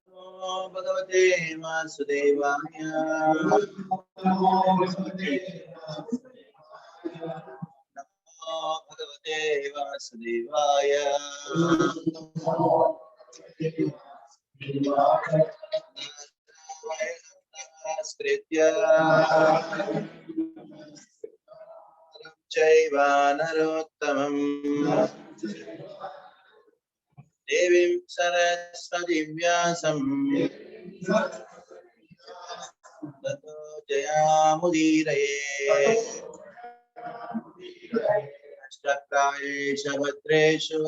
नमो भगवते वासुदेवाय। नमो भगवते वासुदेवाय। स्मृत्य चैव नरोत्तमम् देवीं सरस्वतीं व्यासं ततो जयामुदीरये। अष्टप्रायेषु भद्रेषु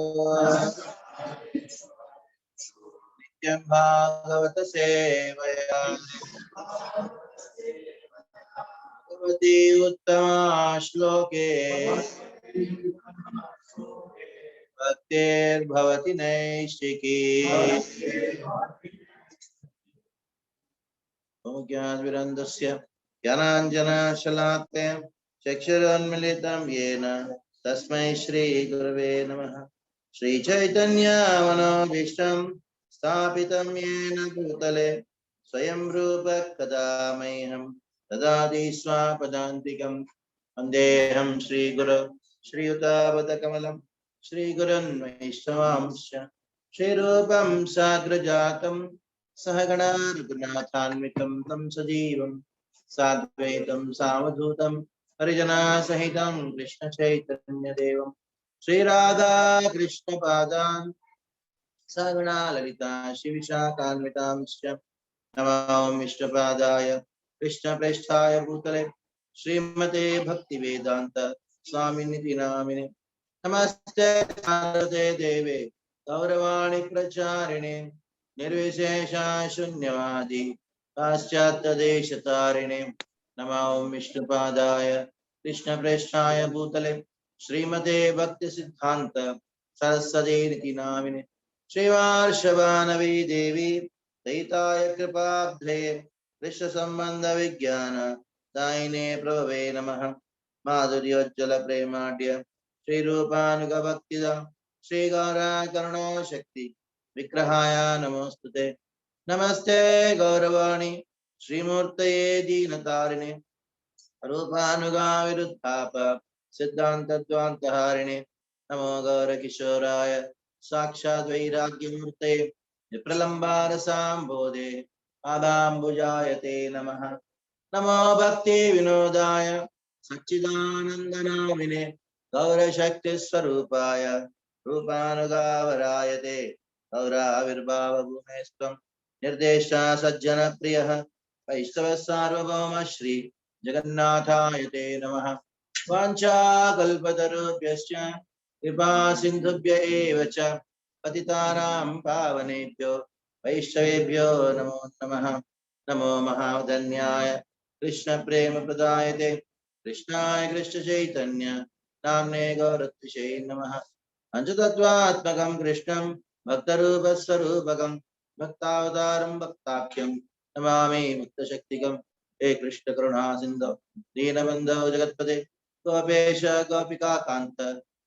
नित्यं भागवत सेवया भगवती उत्तमा श्लोके भक्तिर्भवति नैष्ठिकी। ज्ञानविरन्दस्य ज्ञानाञ्जनशलाकया चक्षुरुन्मीलितं येन तस्मै श्रीगुरवे नमः। श्रीचैतन्यमनोभीष्टं स्थापितं येन भूतले स्वयं रूप कदा मह्यं ददाति स्वापदान्तिकं। वन्देऽहं श्रीगुरो श्रीयुतापदकमलं श्रीगुरुन् वैष्णवांश्च श्रीरूपं साग्रजातं सहगणा रघुनाथान्वितं तं सजीवं साद्वैतं सावधूतं परिजनासहितं कृष्णचैतन्यदेवं श्रीराधा कृष्णपादान् सहगणा ललिता श्रीविशाखान्वितांश्च नमामि विष्णुपादाय कृष्णप्रेष्ठाय भूतले श्रीमते भक्तिवेदान्त स्वामिनिति नामिने। नमस्ते सारदे देवे गौरवाणी प्रचारिणे निर्विशेष शून्यवादी पाश्चात्यदेशतारिणे। नमामि विष्णुपादाय कृष्णप्रेष्ठाय भूतले श्रीमते भक्तिसिद्धान्त सरस्वतीनिति नामिने। श्रीवार्षवानवी देवी दयिताय कृपाब्धे कृष्ण संबंध विज्ञान दायिने प्रभवे नमः। माधुर्योज्ज्वल प्रेमाढ्य श्रीरूपानुग भक्तिदा श्रीगौरा करुणा शक्ति विग्रहाय नमोस्तुते। नमस्ते गौरवाणी श्रीमूर्तये दीनतारिणे रूपानुगा विरुद्धाप सिद्धांत द्वान्तहारिणे। नमो गौरकिशोराय साक्षात् वैराग्यमूर्ते विप्रलम्बारसाम्भोधे पादाम्बुजायते नमः। नमो भक्ति विनोदाय सच्चिदानन्दनामिने गौरशक्तिस्वरूपाय रूपानुगावरायते गौराविर्भावभूमेस्त्वं निर्देशा सज्जनप्रियः वैष्णवः सार्वभौम श्री जगन्नाथाय ते नमः। वाञ्छाकल्पतरुभ्यश्च कृपा सिन्धुभ्य एव च पतितानां पावनेभ्यो वैष्णवेभ्यो नमो नमः। नमो महावदन्याय कृष्ण प्रेम प्रदायते कृष्णाय कृष्ण चैतन्य नाम्ने गौरत्विषे नमः। पंचतत्वात्मकं कृष्णं भक्तरूपस्वरूपकं भक्तावतारं भक्ताख्यं नमामि भक्तशक्तिकं। हे कृष्ण करुणा सिन्धो दीनबन्धो जगत्पते गोपेश गोपिका कान्त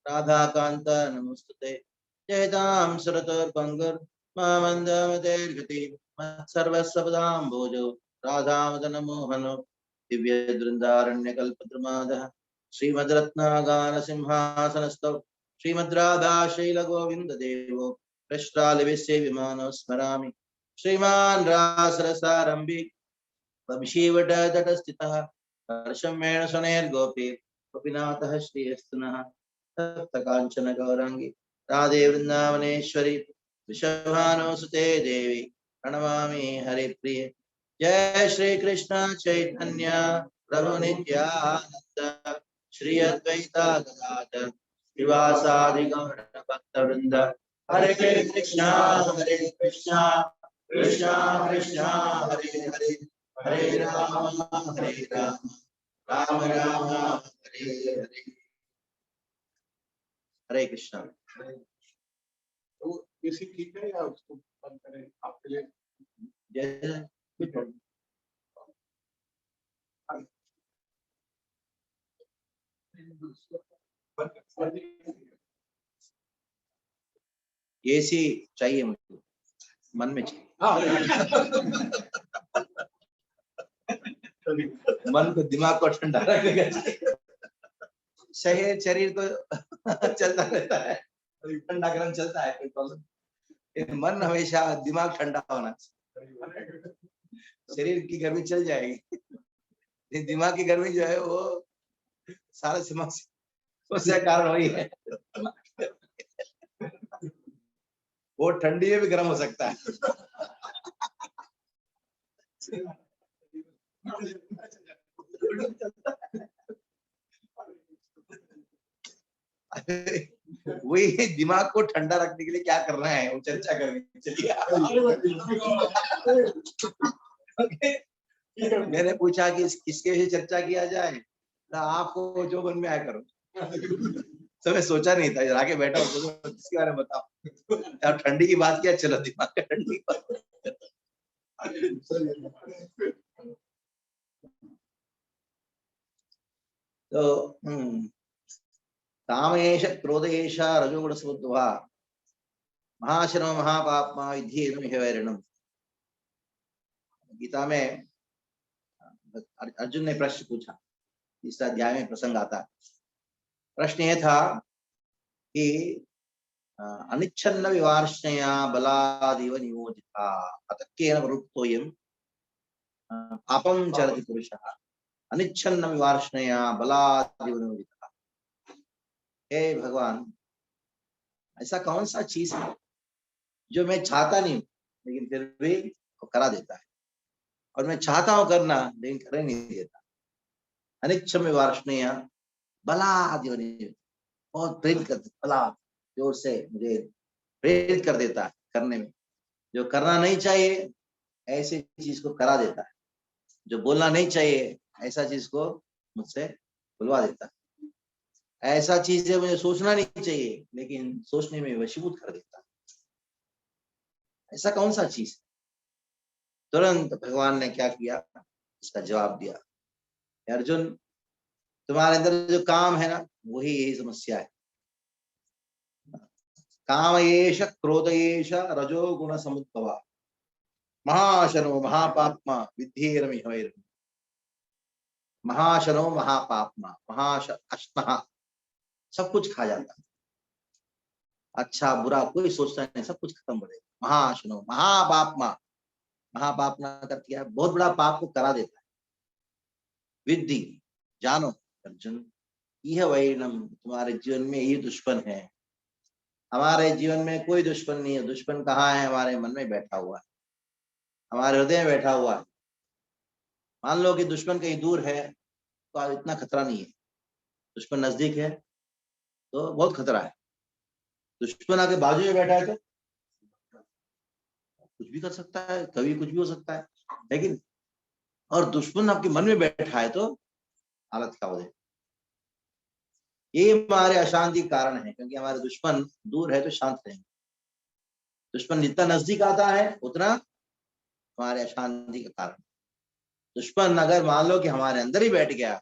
राधाकान्त नमोस्तुते। जयतां सुरतोर्भङ्गुर् मामन्दमतेर्गति मत्सर्वस्वपदाम्भोजो राधामदनमोहनो दिव्यदृन्दारण्यकल्पद्रुमादः श्रीमद्रत्नागारसिंहासनस्थौ श्रीमद्राधाशैलगोविन्ददेवो प्रश्रालविसेव्यमानो स्मरामि। श्रीमान् रासरसारम्भि वंशीवटतटस्थितः हर्षमेण शनैर्गोपी गोपीनाथः श्रीयस्तुनः तप्तकाञ्चन गौराङ्गी राधे वृन्दावनेश्वरी वृषभानुसुते देवी प्रणमामि हरिप्रिय। जय श्री कृष्ण चैतन्य प्रभु नित्यानंद श्री अद्वैता गदाधर श्रीवासादि गौर भक्तवृंद। हरे कृष्णा कृष्णा कृष्णा हरे हरे हरे राम राम राम हरे हरे। हरे कृष्णा। तो इसी ठीक है या उसको बंद करें आपके लिए? एसी चाहिए मुझे, मन में चाहिए, हाँ मन को दिमाग को ठंडा रखने का चाहिए। शरीर तो चलता रहता है, ठंडा गर्म चलता है, कोई प्रॉब्लम। मन हमेशा दिमाग ठंडा होना चाहिए। शरीर की गर्मी चल जाएगी, दिमाग की गर्मी जो है वो सारा समस्या कारण वही है। वो ठंडी में भी गर्म हो सकता है। वही दिमाग को ठंडा रखने के लिए क्या करना है वो चर्चा करेंगे, चलिए। मैंने पूछा कि किसके विषय चर्चा किया जाए, ना आपको जो मन में आया करो। तो मैं सोचा नहीं था, आके बैठा हूँ तो किसके बारे में बताओ। अब ठंडी की बात किया, चलो दिमाग का ठंडी की बात। तो कामेश क्रोधेश रजोगुण समुद्भवा महाशनो महापाप्मा विद्धि वैरिणम। गीता में अर्जुन ने प्रश्न पूछा, इस अध्याय में प्रसंग आता है। प्रश्न ये था कि अनिच्छन्न विवार्ष्णया बलादिव नियोजिता अतक्केन प्रवृत्तोऽयं पापं चरति पुरुषः अनिच्छन्न विवार्ष्णया बलादिव नियोजिता। हे भगवान, ऐसा कौन सा चीज है जो मैं चाहता नहीं लेकिन फिर भी करा देता है, और मैं चाहता हूं करना लेकिन करने नहीं देता। अनिच्छन्न विवार्ष्णया बलादिव नियोजिता, बहुत प्रेरित कर देता, बला जोर से मुझे प्रेरित कर देता है करने में। जो करना नहीं चाहिए ऐसी चीज को करा देता है, जो बोलना नहीं चाहिए ऐसा चीज को मुझसे बुलवा देता है। ऐसा चीज है मुझे सोचना नहीं चाहिए लेकिन सोचने में वशीभूत कर देता है। ऐसा कौन सा चीज? तुरंत भगवान ने क्या किया, इसका जवाब दिया, अर्जुन तुम्हारे अंदर जो काम है ना वही यही समस्या है। काम येष क्रोध येष रजो गुण समुद्भवा महाशनो महापाप्मा विद्धि। महाशनो महापाप्मा, महाशनः सब कुछ खा जाता है, अच्छा बुरा कोई सोचता नहीं, सब कुछ खत्म हो जाएगा। महाशनो महापाप्मा, महापाप्मा कर दिया, बहुत बड़ा पाप को करा देता है। विद्धि, जानो अर्जुन, यह वैरिणम, तुम्हारे जीवन में ये दुश्मन है। हमारे जीवन में कोई दुश्मन नहीं है। दुश्मन कहाँ है? हमारे मन में बैठा हुआ है, हमारे हृदय में बैठा हुआ है। मान लो कि दुश्मन कहीं दूर है तो इतना खतरा नहीं है, दुश्मन नजदीक है तो बहुत खतरा है। दुश्मन आके बाजू में बैठा है तो कुछ भी कर सकता है, कभी कुछ भी हो सकता है। लेकिन और दुश्मन आपके मन में बैठा है तो हालत क्या हो जाए। ये हमारे अशांति कारण है, क्योंकि हमारे दुश्मन दूर है तो शांत रहेंगे। दुश्मन जितना नजदीक आता है उतना हमारे अशांति का कारण। दुश्मन अगर मान लो कि हमारे अंदर ही बैठ गया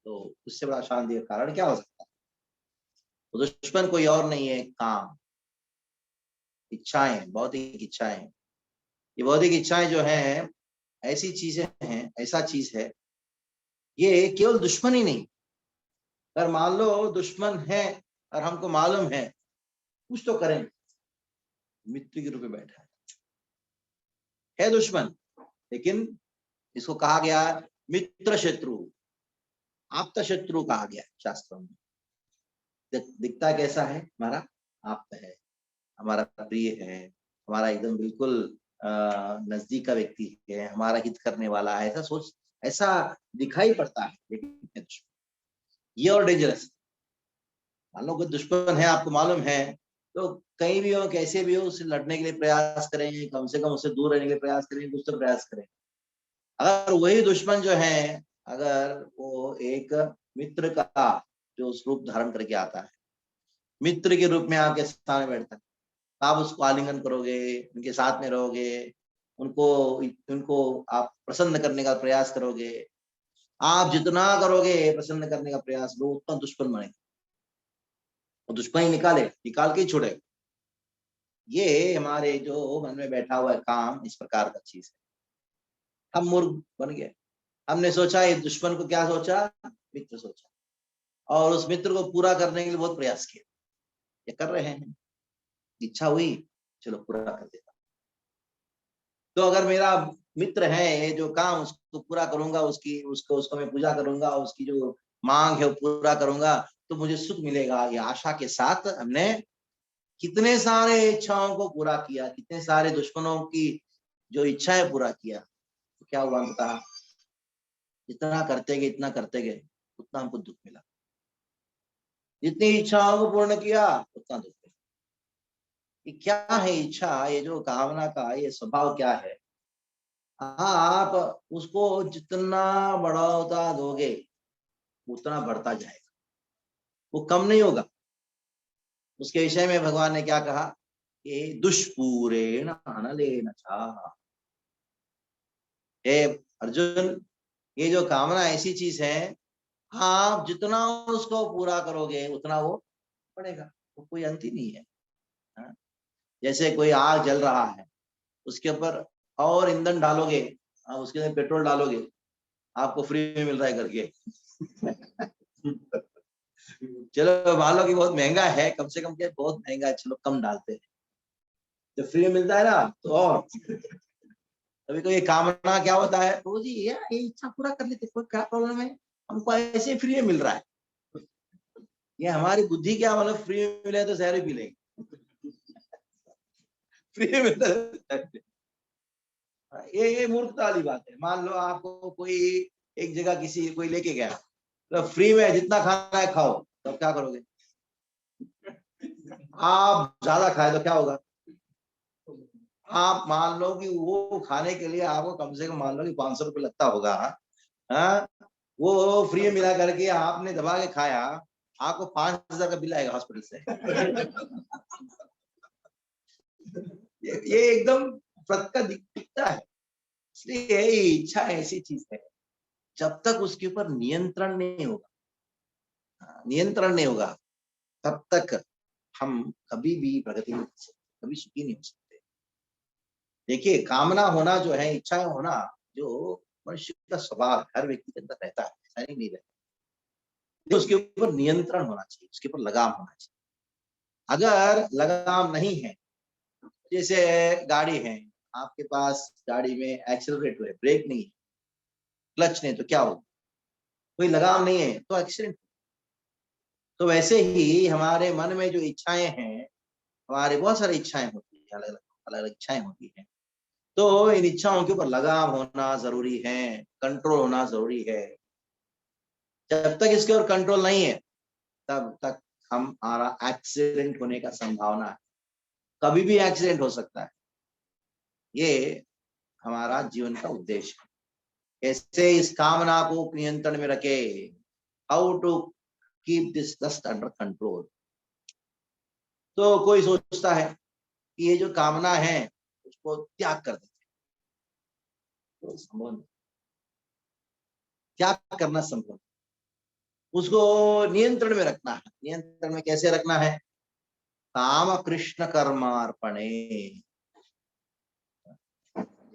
तो उससे बड़ा अशांति का कारण क्या हो सकता है। तो दुश्मन कोई और नहीं है, काम, इच्छाएं, भौतिक इच्छाएं। ये भौतिक इच्छाएं जो हैं ऐसी चीजें हैं, ऐसा चीज है, ये केवल दुश्मन ही नहीं। अगर मान लो दुश्मन है और हमको मालूम है कुछ तो करेंगे, मित्र के रूप में बैठा है दुश्मन, लेकिन इसको कहा गया मित्र शत्रु, आप्त शत्रु कहा गया शास्त्रों में। दिखता कैसा है? हमारा आप्त है, हमारा प्रिय है, हमारा एकदम बिल्कुल नजदीक का व्यक्ति है, हमारा हित करने वाला है, ऐसा सोच, ऐसा दिखाई पड़ता है, लेकिन ये और डेंजरस। मान लो कोई दुश्मन है, आपको मालूम है, तो कहीं भी हो, कैसे भी हो, उससे लड़ने के लिए प्रयास करें, कम से कम उससे दूर रहने के लिए प्रयास करें, कुछ तो प्रयास करें। अगर वही दुश्मन जो है, अगर वो एक मित्र का जो रूप धारण करके आता है, मित्र के रूप में आपके सामने बैठता है, आप उसको आलिंगन करोगे, उनके साथ में रहोगे, उनको उनको आप प्रसन्न करने का प्रयास करोगे। आप जितना करोगे प्रसन्न करने का प्रयास, वो उतना दुश्मन बनेगा। और दुश्मन ही निकाल के ही छोड़ेगा। ये हमारे जो मन में बैठा हुआ है काम, इस प्रकार का चीज है। हम मूर्ख बन गए। हमने सोचा, ये दुश्मन को क्या सोचा, मित्र सोचा, और उस मित्र को पूरा करने के लिए बहुत प्रयास किया। ये कर रहे हैं, इच्छा हुई, चलो पूरा कर देता। तो अगर मेरा मित्र है, ये जो काम, उसको पूरा करूंगा, उसकी उसको उसको मैं पूजा करूंगा, उसकी जो मांग है वो पूरा करूंगा, तो मुझे सुख मिलेगा। ये आशा के साथ हमने कितने सारे इच्छाओं को पूरा किया, कितने सारे दुश्मनों की जो इच्छाएं पूरा किया। तो क्या हुआ, बता, जितना करते गए, इतना करते गए, उतना हमको दुख मिला। जितनी इच्छाओं को पूर्ण किया, उतना दुख मिला। ये क्या है इच्छा, ये जो कामना का ये स्वभाव क्या है? आप उसको जितना बढ़ाता दोगे, उतना बढ़ता जाएगा, वो कम नहीं होगा। उसके विषय में भगवान ने क्या कहा कि दुष्पूरेण अनलेन च। हे अर्जुन, ये जो कामना ऐसी चीज है, आप जितना उसको पूरा करोगे उतना वो बढ़ेगा, वो कोई अंत ही नहीं है। हाँ? जैसे कोई आग जल रहा है, उसके ऊपर और ईंधन डालोगे, आप उसके अंदर पेट्रोल डालोगे, आपको फ्री में मिल रहा है करके। चलो मान लो कि बहुत महंगा है, कम से कम क्या बहुत महंगा है, चलो कम डालते हैं। जब फ्री में मिलता है ना, तो और कभी कभी कामना क्या होता है, तो जी ये इच्छा पूरा कर लेते, कोई क्या प्रॉब्लम है, हमको ऐसे फ्री में मिल रहा है। ये हमारी बुद्धि क्या, मतलब फ्री में मिले तो जहर ही पी लेंगे। फ्री में मिलता है, ये मूर्खता वाली बात है। मान लो आपको कोई एक जगह किसी कोई लेके गया, तो फ्री में जितना खाना है खाओ, तो क्या करोगे? आप ज्यादा खाए तो क्या होगा? आप मान लो कि वो खाने के लिए आपको कम से कम मान लो कि 500 रुपये लगता होगा। हाँ, वो फ्री में मिला करके आपने दबा के खाया, आपको 5,000 का बिल आएगा हॉस्पिटल से। ये एकदम फर्क दिखता है। इसलिए इच्छा ऐसी चीज है, जब तक उसके ऊपर नियंत्रण नहीं होगा, नियंत्रण नहीं होगा, तब तक हम कभी भी प्रगति नहीं कर सकते, कभी सुखी नहीं हो सकते। देखिए, कामना होना जो है, इच्छाएं होना, जो मनुष्य का स्वभाव हर व्यक्ति के अंदर रहता है, ऐसा नहीं रहता। तो उसके ऊपर नियंत्रण होना चाहिए, उसके ऊपर लगाम होना चाहिए। अगर लगाम नहीं है, जैसे गाड़ी है, आपके पास गाड़ी में एक्सेलरेटर है, ब्रेक नहीं है, क्लच नहीं, तो क्या होगा? कोई लगाम नहीं है तो एक्सीडेंट। तो वैसे ही हमारे मन में जो इच्छाएं हैं, हमारे बहुत सारी इच्छाएं होती है, अलग अलग अलग अलग इच्छाएं होती हैं। तो इन इच्छाओं के ऊपर लगाम होना जरूरी है, कंट्रोल होना जरूरी है। जब तक इसके ऊपर कंट्रोल नहीं है, तब तक हमारा एक्सीडेंट होने का संभावना है, कभी भी एक्सीडेंट हो सकता है। ये हमारा जीवन का उद्देश्य है, कैसे इस कामना को नियंत्रण में रखे, how to keep this lust under control. तो कोई सोचता है कि ये जो कामना है उसको त्याग कर देते, तो संभव नहीं, त्याग करना संभव। उसको नियंत्रण में रखना है। नियंत्रण में कैसे रखना है? काम कृष्ण कर्मार्पणे।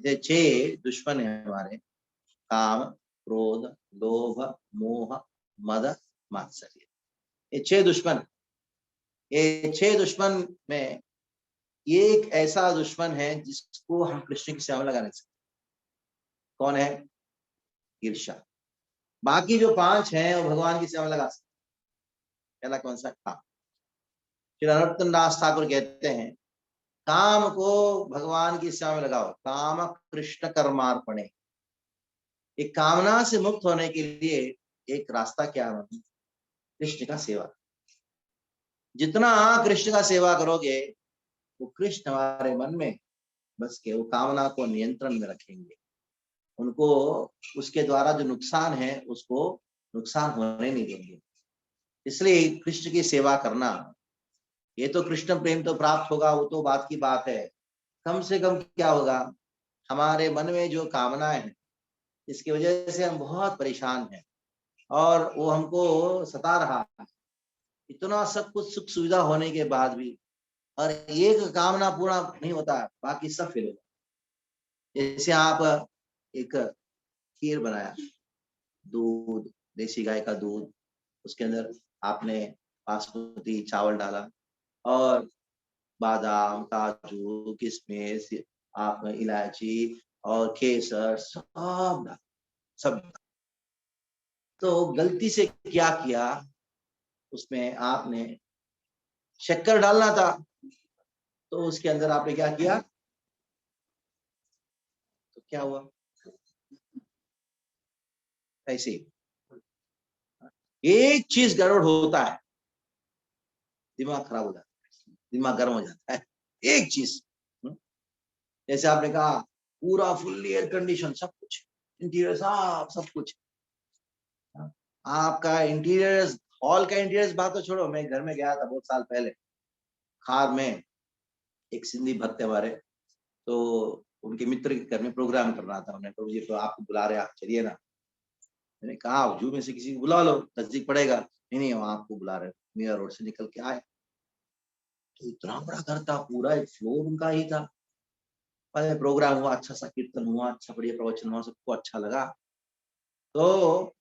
ये 6 दुश्मन है हमारे, काम, क्रोध, लोभ, मोह, मद, मात्सर्य। ये 6 दुश्मन, ये 6 दुश्मन में एक ऐसा दुश्मन है जिसको हम कृष्ण की सेवा में लगा नहीं सकते। कौन है? ईर्ष्या। बाकी जो 5 हैं वो भगवान की सेवा में लगा सकते। पहला कौन सा? काम। फिर अनुत्तम दास ठाकुर कहते हैं, काम को भगवान की सेवा में लगाओ, काम कृष्ण कर्मार्पणे। एक कामना से मुक्त होने के लिए एक रास्ता क्या है? कृष्ण का सेवा। जितना कृष्ण का सेवा करोगे, वो कृष्ण हमारे मन में बस के वो कामना को नियंत्रण में रखेंगे। उनको उसके द्वारा जो नुकसान है उसको नुकसान होने नहीं देंगे। इसलिए कृष्ण की सेवा करना, ये तो कृष्ण प्रेम तो प्राप्त होगा, वो तो बात की बात है। कम से कम क्या होगा, हमारे मन में जो कामनाएं हैं, इसकी वजह से हम बहुत परेशान हैं और वो हमको सता रहा है। इतना सब कुछ सुख सुविधा होने के बाद भी और एक कामना पूरा नहीं होता, बाकी सब फेल होता। जैसे आप एक खीर बनाया, दूध, देसी गाय का दूध, उसके अंदर आपने बासमती चावल डाला और बादाम, काजू, किशमिश, आप इलायची और केसर सब डाला, सब। तो गलती से क्या किया, उसमें आपने शक्कर डालना था, तो उसके अंदर आपने क्या किया, तो क्या हुआ, ऐसे एक चीज गड़बड़ होता है, दिमाग खराब हो जाता है, दिमाग गर्म हो जाता है, एक चीज। जैसे आपने कहा पूरा फुल्ली एयर कंडीशन, सब कुछ इंटीरियर साफ, सब कुछ। आपका इंटीरियर, हॉल का इंटीरियर बात तो छोड़ो, मैं घर में गया था बहुत साल पहले, खार में एक सिंधी भक्त है हमारे, तो उनके मित्र के घर में प्रोग्राम करना था उन्हें, तो ये तो आपको बुला रहे, आप चलिए ना। मैंने कहा जू में से किसी को बुला लो, नजदीक पड़ेगा। नहीं नहीं, वहां आपको बुला रहे, मीरा रोड से निकल के आए, तो इतना बड़ा घर था, पूरा एक फ्लोर उनका ही था। पहले प्रोग्राम हुआ, अच्छा सा कीर्तन हुआ, अच्छा बढ़िया प्रवचन हुआ, सबको अच्छा लगा। तो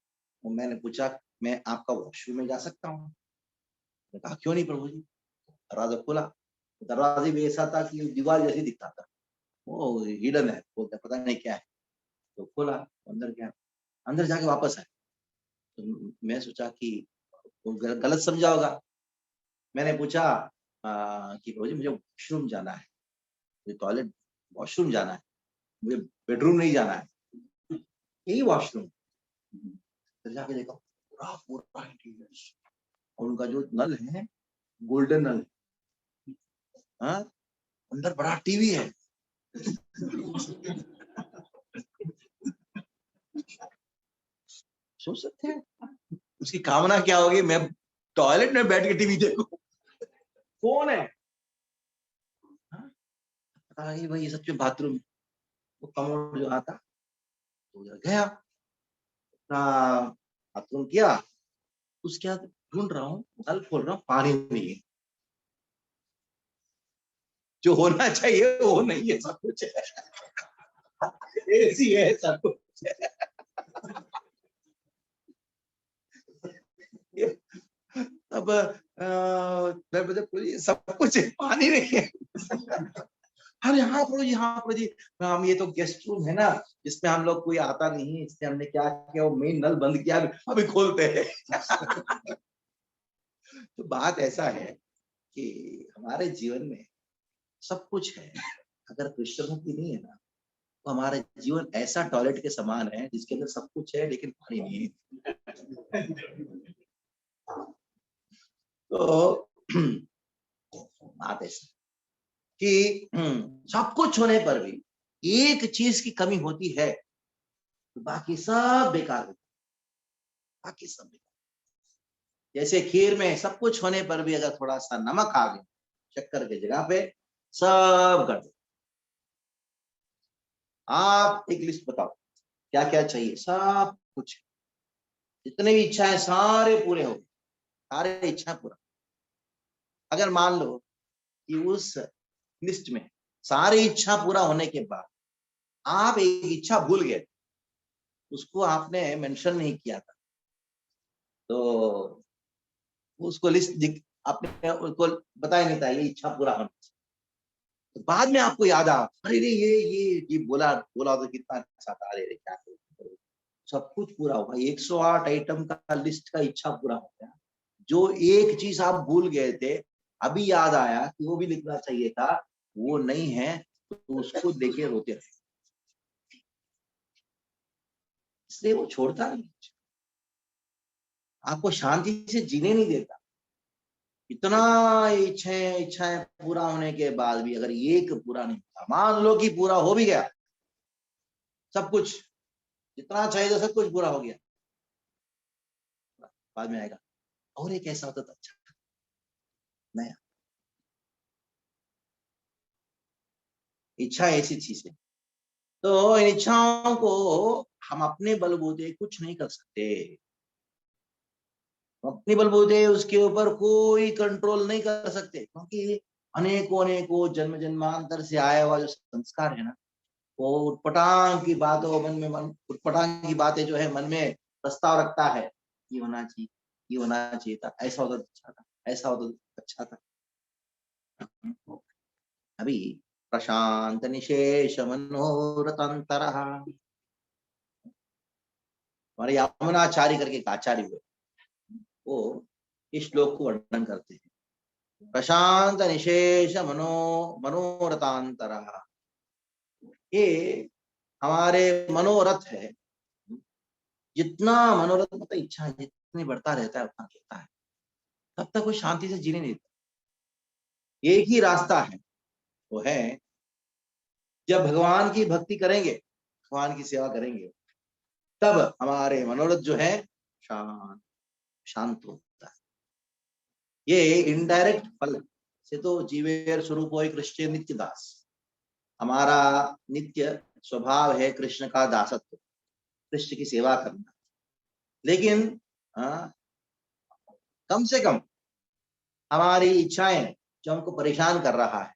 मैंने पूछा, मैं आपका वॉशरूम में जा सकता हूँ? मैंने कहा क्यों नहीं प्रभु जी। दरवाजा खोला, दरवाजे भी ऐसा था कि दीवार जैसी दिखता था, वो हिडन है, बोलते पता नहीं क्या है। तो खोला, अंदर गया, अंदर जाके वापस आया। तो मैं सोचा कि वो गलत समझा होगा। मैंने पूछा कि प्रभु जी मुझे वॉशरूम जाना है, मुझे टॉयलेट, वॉशरूम जाना है, मुझे बेडरूम नहीं जाना है, यही वॉशरूम। फिर जाके देखा पूरा पूरा इंटीरियर, और उनका जो नल है गोल्डन नल, हाँ, अंदर बड़ा टीवी है। सोच सकते हैं उसकी कामना क्या होगी, मैं टॉयलेट में बैठ के टीवी देखूं, कौन है, हाँ? पता नहीं भाई, सच में बाथरूम, वो कमोड जो आता, तो उधर गया, बाथरूम किया, उसके बाद ढूंढ रहा हूँ, नल खोल रहा हूँ, पानी नहीं है, जो होना चाहिए वो नहीं है, सब कुछ है, एसी है, सब कुछ है। अब मैं बोला प्रभु जी सब कुछ है, पानी नहीं है। अरे हाँ प्रभु जी, हाँ प्रभु जी, हम ये तो गेस्ट रूम है ना, जिसमें हम लोग कोई आता नहीं है, इसलिए हमने क्या किया, वो मेन नल बंद किया, अभी खोलते हैं। तो बात ऐसा है कि हमारे जीवन में सब कुछ है, अगर कृष्ण भक्ति नहीं है ना, तो हमारा जीवन ऐसा टॉयलेट के समान है जिसके अंदर सब कुछ है लेकिन पानी नहीं है। तो बात ऐसी कि सब कुछ होने पर भी एक चीज की कमी होती है, तो बाकी सब बेकार होता है, बाकी सब बेकार। जैसे खीर में सब कुछ होने पर भी अगर थोड़ा सा नमक आ गया शक्कर की जगह पे, सब कर दो। आप एक लिस्ट बताओ क्या क्या चाहिए, सब कुछ, जितने भी इच्छाएं सारे पूरे हो गए, सारे इच्छा पूरा। अगर मान लो कि उस लिस्ट में सारी इच्छा पूरा होने के बाद आप एक इच्छा भूल गए, उसको आपने मेंशन नहीं किया था, तो उसको लिस्ट आपने उसको बताया नहीं था ये इच्छा पूरा होना चाहिए, तो बाद में आपको याद आ, अरे रे ये बोला बोला तो कितना अच्छा था, अरे रे क्या करूं। सब कुछ पूरा होगा, 108 आइटम का लिस्ट का इच्छा पूरा हो गया। जो एक चीज आप भूल गए थे, अभी याद आया कि वो भी लिखना चाहिए था, वो नहीं है, तो उसको लेके रोते रहे, इसलिए वो छोड़ता नहीं, आपको शांति से जीने नहीं देता। इतना इच्छाएं इच्छाएं पूरा होने के बाद भी अगर एक पूरा नहीं होता, मान लो कि पूरा हो भी गया सब कुछ, जितना चाहिए था सब कुछ पूरा हो गया, बाद में आएगा और एक ऐसा होता था अच्छा नया। इच्छा ऐसी चीज है, तो इन इच्छाओं को हम अपने बलबूते कुछ नहीं कर सकते, अपने बलबूते उसके ऊपर कोई कंट्रोल नहीं कर सकते, क्योंकि अनेकों अनेकों जन्म जन्मांतर से आया हुआ जो संस्कार है ना, वो उटपटांग की बातों उटपटांग की बातें जो है मन में प्रस्ताव रखता है, ये होना चाहिए, ये होना चाहिए था, ऐसा होता तो अच्छा था, ऐसा होता तो अच्छा था। अभी प्रशांत निशेष मनोरथंतर, हमारे यमुनाचार्य करके एक आचार्य हुए, वो इस श्लोक को वर्णन करते हैं। प्रशांत निशेष मनोरथांतर, ये हमारे मनोरथ है। जितना मनोरथ मतलब इच्छा जितनी बढ़ता रहता है उतना रहता है, तब तक कोई शांति से जीने नहीं देता। एक ही रास्ता है, वो है जब भगवान की भक्ति करेंगे, भगवान की सेवा करेंगे, तब हमारे मनोरथ जो है शांत होता है। ये इनडायरेक्ट फल से तो जीवेर स्वरूप हो कृष्ण नित्य दास, हमारा नित्य स्वभाव है कृष्ण का दासत्व, कृष्ण की सेवा करना। लेकिन कम से कम हमारी इच्छाएं जो हमको परेशान कर रहा है,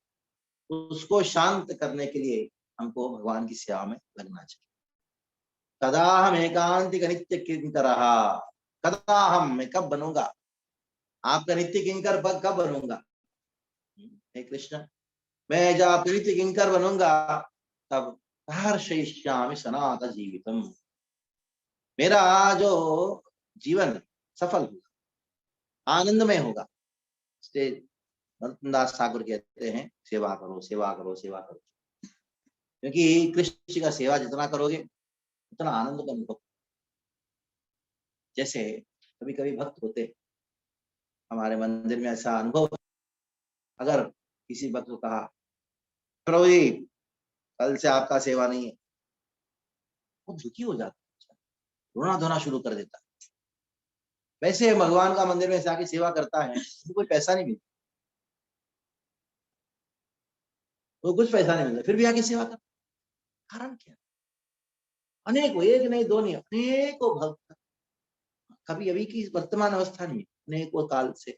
उसको शांत करने के लिए हमको भगवान की सेवा में लगना चाहिए। कदा हम एकांतिक नित्य किंकर, कदा हम, मैं कब बनूंगा आपका नित्य किंकर, कब बनूंगा हे कृष्ण, मैं जब आपके नित्य किंकर बनूंगा तब हर्षयिष्यामि सनातन जीवितम, मेरा जो जीवन सफल होगा, आनंदमय होगा। नरोत्तमदास ठाकुर कहते हैं सेवा करो, सेवा करो, सेवा करो, क्योंकि कृष्ण का सेवा जितना करोगे उतना आनंद का अनुभव। जैसे कभी कभी भक्त होते, हमारे मंदिर में ऐसा अनुभव, अगर किसी भक्त को कहा प्रभु जी कल से आपका सेवा नहीं है, वो दुखी हो जाता है, रोना धोना शुरू कर देता है। वैसे भगवान का मंदिर में जाके सेवा करता है, तो कोई पैसा नहीं मिलता, तो कुछ पैसा नहीं मिलता, फिर भी आके सेवा करता। कारण क्या? अनेकों, एक नहीं दो नहीं, अनेकों भक्त, कभी अभी की वर्तमान अवस्था नहीं, अनेकों काल से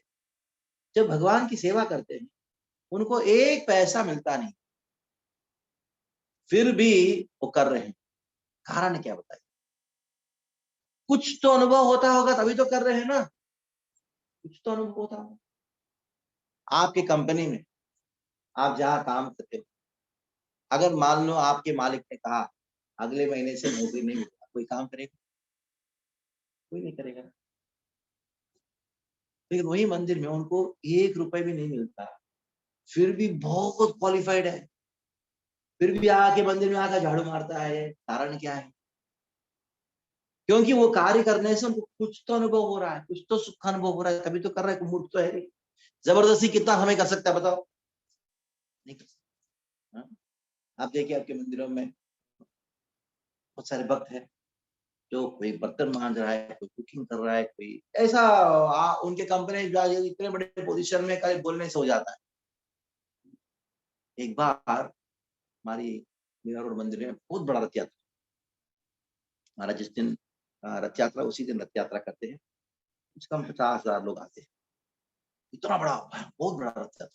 जब भगवान की सेवा करते हैं, उनको एक पैसा मिलता नहीं, फिर भी वो कर रहे हैं। कारण क्या बताइए? कुछ तो अनुभव होता होगा तभी तो कर रहे हैं ना, कुछ तो अनुभव होता होगा। आपकी कंपनी में आप जहाँ काम करते हो, अगर मान लो आपके मालिक ने कहा अगले महीने से नौकरी नहीं मिलेगा, कोई काम करेगा? कोई नहीं करेगा। लेकिन वही मंदिर में उनको 1 रुपए भी नहीं मिलता, फिर भी बहुत क्वालिफाइड है, फिर भी आके मंदिर में आकर झाड़ू मारता है। कारण क्या है? क्योंकि वो कार्य करने से उनको कुछ तो अनुभव हो रहा है, कुछ तो सुख अनुभव हो रहा है, तभी तो कर रहा है। मूर्ख तो है नहीं, जबरदस्ती कितना हमें कर सकता है बताओ? नहीं कर सकता। हाँ? आप देखिए आपके मंदिरों में बहुत सारे भक्त हैं, जो कोई बर्तन मांज रहा है, कोई कुकिंग कर रहा है, कोई ऐसा उनके कंपनी इतने बड़े पोजीशन में कहीं बोलने से हो जाता है। एक बार हमारी मीरा रोड मंदिर में बहुत बड़ा रथ यात्रा, हमारा जिस दिन रथ यात्रा, उसी दिन रथ यात्रा करते हैं, उसका 50,000 लोग आते हैं, इतना बड़ा, बहुत बड़ा रथ यात्रा।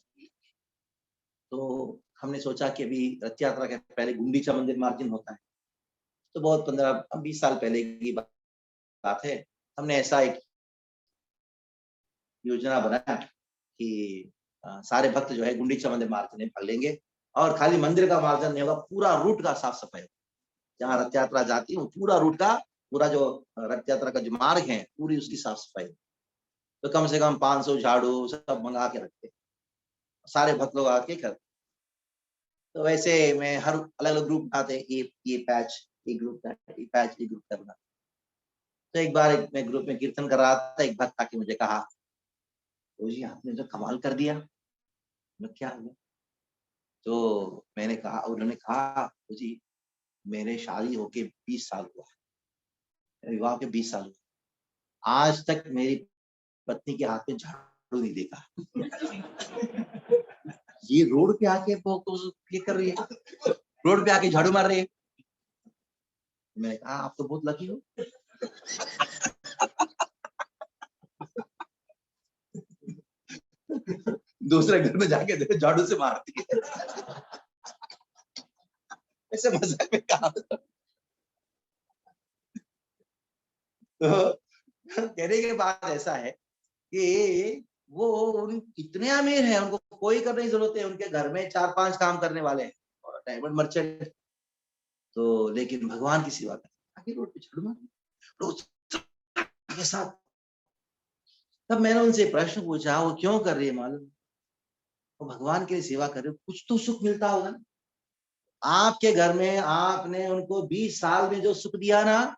तो हमने सोचा कि अभी रथ यात्रा के पहले गुंडीचा मंदिर मार्जिन होता है, तो बहुत 15-20 साल पहले की बात है, हमने ऐसा एक योजना बनाया कि सारे भक्त जो है गुंडीचा मंदिर मार्च में भाग लेंगे, और खाली मंदिर का मार्जन नहीं होगा, पूरा रूट का साफ सफाई, जहाँ रथ यात्रा जाती है पूरा रूट का, पूरा जो रथ यात्रा का जो मार्ग है पूरी उसकी साफ सफाई। तो कम से कम 500 झाड़ू सब मंगा के रखते, सारे भक्त लोग आके करते। तो वैसे मैं हर अलग अलग ग्रुप बनाते, ये पैच ये ग्रुप का, ये पैच ये ग्रुप का बना। तो एक बार मैं ग्रुप में कीर्तन कर रहा था, एक भक्त आके मुझे कहा, तो जी आपने तो कमाल कर दिया। मैं क्या हुआ? तो मैंने कहा, उन्होंने कहा जी मेरे शादी होके 20 साल हुआ, विवाह के 20 साल हुआ, आज तक मेरी पत्नी के हाथ में झाड़ू नहीं देखा। ये रोड पे आके ये कर रही है, रोड पे आके झाड़ू मार रही है। मैंने कहा आप तो बहुत लकी हो। दूसरे घर में जाके देखो झाड़ू से मारती है। ऐसे मजाक में कहा। तो कहने के बाद ऐसा है कि वो उन इतने अमीर हैं, उनको कोई करने की जरूरत है, उनके घर में 4-5 काम करने वाले हैं और डायमंड मर्चेंट। तो लेकिन भगवान की सेवा करते आगे रोड पे झाड़ू मार रोज के साथ। तब मैंने उनसे प्रश्न पूछा, वो क्यों कर रही है मालूम? वो भगवान के लिए सेवा कर रहे हो, कुछ तो सुख मिलता होगा ना। आपके घर में आपने उनको 20 साल में जो सुख दिया ना,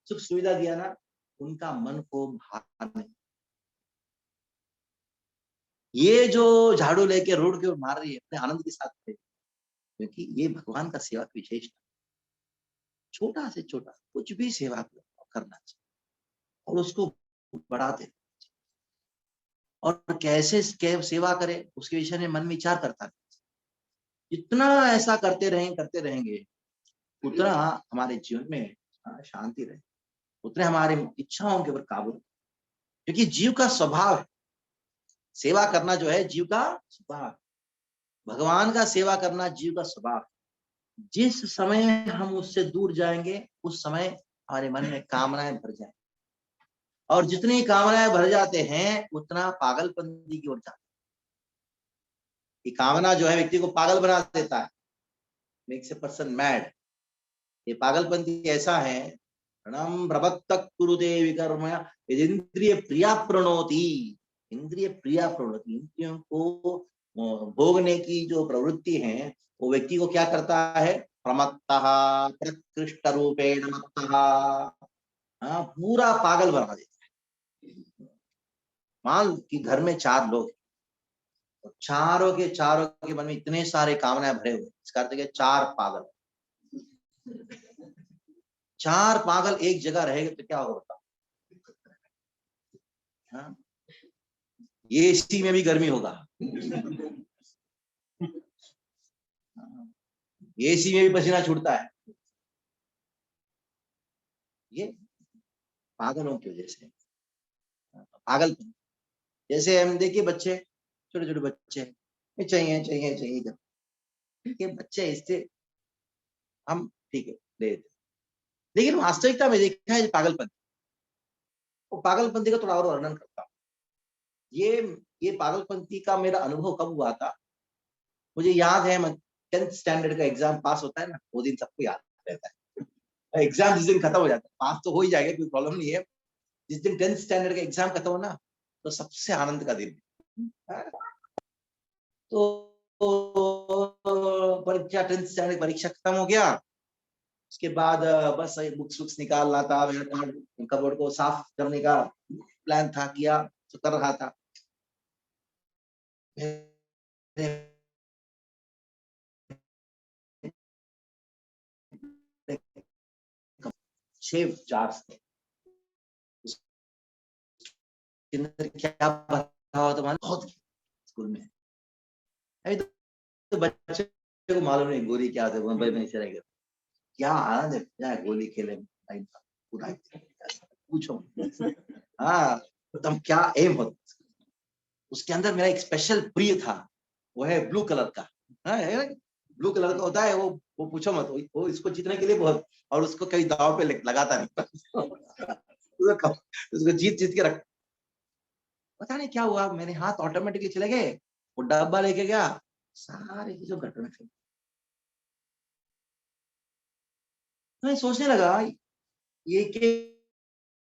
सुख सुविधा दिया ना, उनका मन को भार नहीं। ये जो झाड़ू लेके रोड के ऊपर मार रही है अपने आनंद के साथ है, क्योंकि ये भगवान का सेवा की विशेषता। छोटा से छोटा कुछ भी सेवा करना चाहिए और उसको बढ़ाते रहना चाहिए। और कैसे सेवा करे उसके विषय में मन में विचार करता है। जितना ऐसा करते रहेंगे उतना हमारे जीवन में शांति रहे, उतने हमारे इच्छाओं के ऊपर काबू रहे। क्योंकि जीव का स्वभाव है सेवा करना, जो है जीव का स्वभाव। भगवान का सेवा करना जीव का स्वभाव। जिस समय हम उससे दूर जाएंगे उस समय हमारे मन में कामनाएं भर जाएंगी, और जितनी कामनाएं भर जाते हैं उतना पागलपंती की ओर जाते हैं। ये कामना जो है व्यक्ति को पागल बना देता है, मेक्स ए पर्सन मैड। ये पागलपंती ऐसा है, रणम प्रबत्तक कुरुते विकर्म इंद्रिय प्रिया प्रणोति। इंद्रिय प्रिया प्रणोति, इंद्रियों को भोगने की जो प्रवृत्ति है वो व्यक्ति को क्या करता है? प्रमत्तः प्रकृष्ट रूपेण मत्तः, पूरा पागल बना देता है। मान कि घर में 4 लोग, तो चारों के मन में इतने सारे कामनाएं भरे हुए, इसका अर्थ है 4 पागल। 4 पागल एक जगह रहेंगे तो क्या होगा? हाँ, एसी में भी गर्मी होगा, एसी में भी पसीना छूटता है। ये पागलों की वजह से, पागल। जैसे हम देखिए बच्चे, छोटे छोटे बच्चे, ये चाहिए चाहिए चाहिए, ठीक है बच्चे इससे हम ठीक है ले लेते, लेकिन वास्तविकता में देखा है पागलपंती। वो पागलपंती का थोड़ा और वर्णन करता हूँ। ये पागलपंती का मेरा अनुभव कब हुआ था, मुझे याद है 10th स्टैंडर्ड का एग्जाम पास होता है ना, वो दिन सबको याद रहता है। एग्जाम जिस दिन खत्म हो जाता है, पास तो हो ही जाएगा, कोई प्रॉब्लम नहीं है। जिस दिन 10th स्टैंडर्ड का एग्जाम खत्म हो ना, तो सबसे आनंद का दिन। तो परीक्षा 10th स्टैंडर्ड परीक्षा खत्म हो गया। उसके बाद बस बुक्स वुक्स निकालना था, कबोर्ड को साफ करने का प्लान था, किया तो कर रहा था। 6 जार्स थे, उसके अंदर क्या भरा हुआ था बहुत स्कूल में। अभी तो बच्चे को मालूम नहीं गोली क्या था, मुंबई में ऐसे रह गया। क्या आनंद है, क्या गोली खेले पूरा, पूछो। हाँ, तुम क्या एम हो। उसके अंदर मेरा एक स्पेशल प्रिय था, वो है ब्लू कलर का। हाँ, ब्लू कलर का होता है वो पूछो मत, वो इसको जीतने के लिए बहुत, और उसको कई दाव पे लगाता नहीं। उसको जीत जीत के रख। पता नहीं क्या हुआ, मेरे हाथ ऑटोमेटिकली चले गए, वो डब्बा लेके गया, सारी चीजों घटना फिर। मैं सोचने लगा, ये के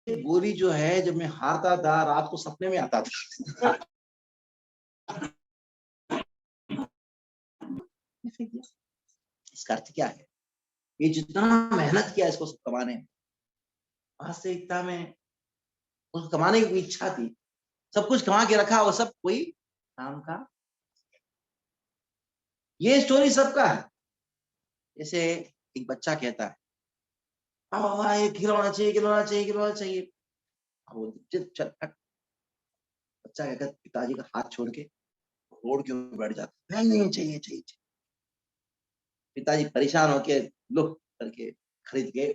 गोली जो है, जब मैं हारता था रात को सपने में आता था। इसका अर्थ क्या है? ये जितना मेहनत किया इसको सब कमाने में, वास्तविकता में उसको कमाने की इच्छा थी, सब कुछ कमा के रखा, वो सब कोई काम का। ये स्टोरी सबका है। जैसे एक बच्चा कहता है, पापा ये खिलौना चाहिए, खिलौना चाहिए, खिलौना चाहिए। अब वो चल, बच्चा कहता है, पिताजी का हाथ छोड़ के रोड के ऊपर बैठ जाता है, नहीं नहीं चाहिए चाहिए चाहिए। पिताजी परेशान होके लो करके खरीद के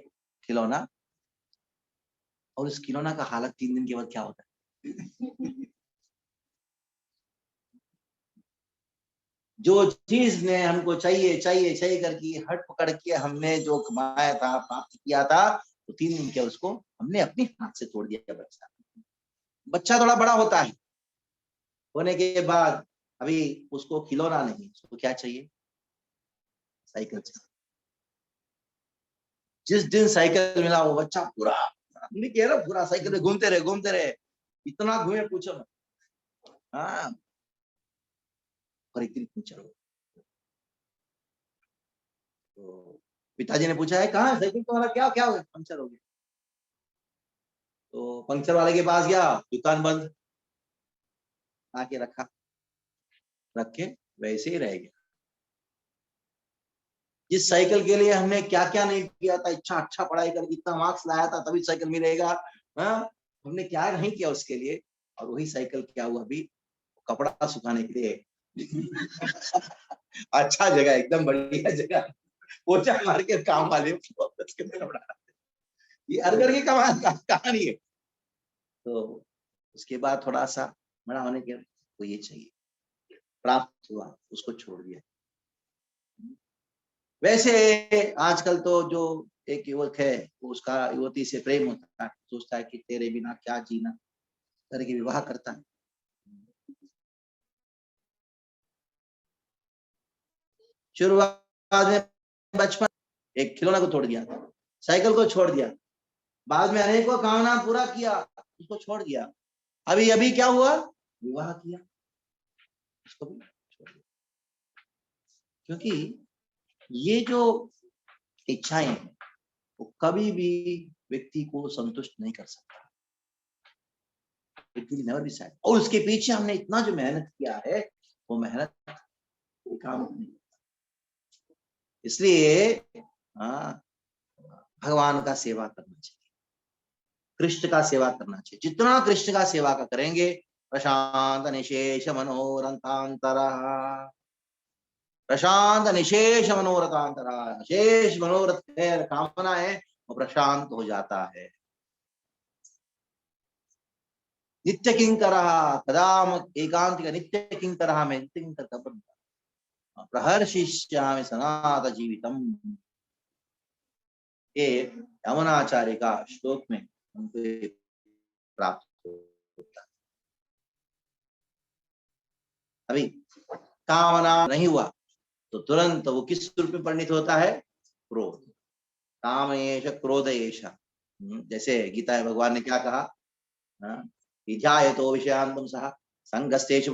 खिलौना, और उस खिलौना का हालत 3 दिन के बाद क्या होता है? जो चीज ने हमको चाहिए चाहिए चाहिए करके हट पकड़ के हमने जो कमाया था, प्राप्त किया था, तो 3 दिन क्या उसको हमने अपने हाथ से तोड़ दिया। बच्चा थोड़ा बड़ा होता है, होने के बाद अभी उसको खिलौना नहीं, उसको क्या चाहिए? साइकिल चाहिए। जिस दिन साइकिल मिला वो बच्चा पूरा, हमने कह रहा पूरा साइकिल में घूमते रहे, इतना घूमे पूछो मत। हाँ, और एक दिन पंचर हो, तो पिताजी ने पूछा है कहाँ साइकिल तुम्हारा, क्या क्या हो गया? पंचर हो गया। तो पंचर वाले के पास गया, दुकान बंद, आके रखा, रखे वैसे ही रह गया। जिस साइकिल के लिए हमने क्या क्या नहीं किया था, इच्छा अच्छा पढ़ाई करके इतना मार्क्स लाया था तभी साइकिल मिलेगा, हाँ, हमने क्या नहीं किया उसके लिए, और वही साइकिल क्या हुआ अभी, कपड़ा सुखाने के लिए अच्छा जगह, एकदम बढ़िया जगह, पोछा मार के काम वाले कपड़ा, ये अरगर की कहानी है। तो उसके बाद थोड़ा सा बड़ा होने के वो ये चाहिए, प्राप्त हुआ, उसको छोड़ दिया। वैसे आजकल तो जो एक युवक है, उसका युवती से प्रेम होता है, सोचता है कि तेरे बिना क्या जीना, करके विवाह करता है। शुरुआत में बचपन एक खिलौना को तोड़ दिया, साइकिल को छोड़ दिया, बाद में अनेकों कामना पूरा किया, उसको छोड़ दिया, अभी अभी क्या हुआ, विवाह किया, उसको भी छोड़ दिया। क्योंकि ये जो इच्छाएं हैं वो कभी भी व्यक्ति को संतुष्ट नहीं कर सकता, नेवर बी सैटिस्फाइड। और उसके पीछे हमने इतना जो मेहनत किया है, वो मेहनत काम नहीं। इसलिए भगवान का सेवा करना चाहिए, कृष्ण का सेवा करना चाहिए। जितना कृष्ण का सेवा का करेंगे, प्रशांत निशेष मनोरथांतरा, प्रशांत निशेष मनोरथांतरा, शेष मनोरथ है, कामना है, वो प्रशांत हो जाता है। नित्य किंकर कदाम एकांतिक नित्य किंकर में नित्य किंकर कब बनता, प्रहर्षिष्यामि सनातन जीवितम, ये यमुनाचार्य का श्लोक में हमको प्राप्त होता है। अभी कामना नहीं हुआ तो तुरंत वो किस रूप में परिणित होता है, क्रोध, काम एष क्रोध एष। जैसे गीता है, भगवान ने क्या कहा, विध्यायतो विषयान्तम सह संगस्तेषु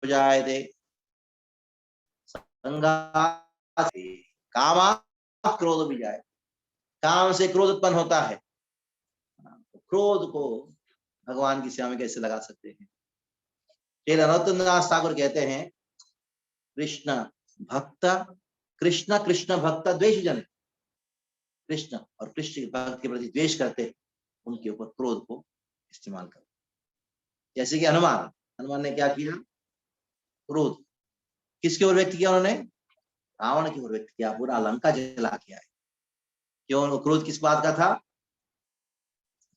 जायते, संगात् कामा क्रोध भी जाए, काम से क्रोध उत्पन्न होता है। क्रोध को भगवान की सेवा में कैसे लगा सकते हैं? श्री नरोत्तमदास ठाकुर कहते हैं, कृष्ण भक्त, कृष्ण कृष्ण भक्त द्वेष जन, कृष्ण और कृष्ण भक्त के प्रति द्वेष करते, उनके ऊपर क्रोध को इस्तेमाल करते। जैसे कि हनुमान ने क्या किया, क्रोध किसके ओर व्यक्त किया, उन्होंने रावण की ओर व्यक्त किया, पूरा लंका जला के आए। क्यों? क्रोध किस बात का था,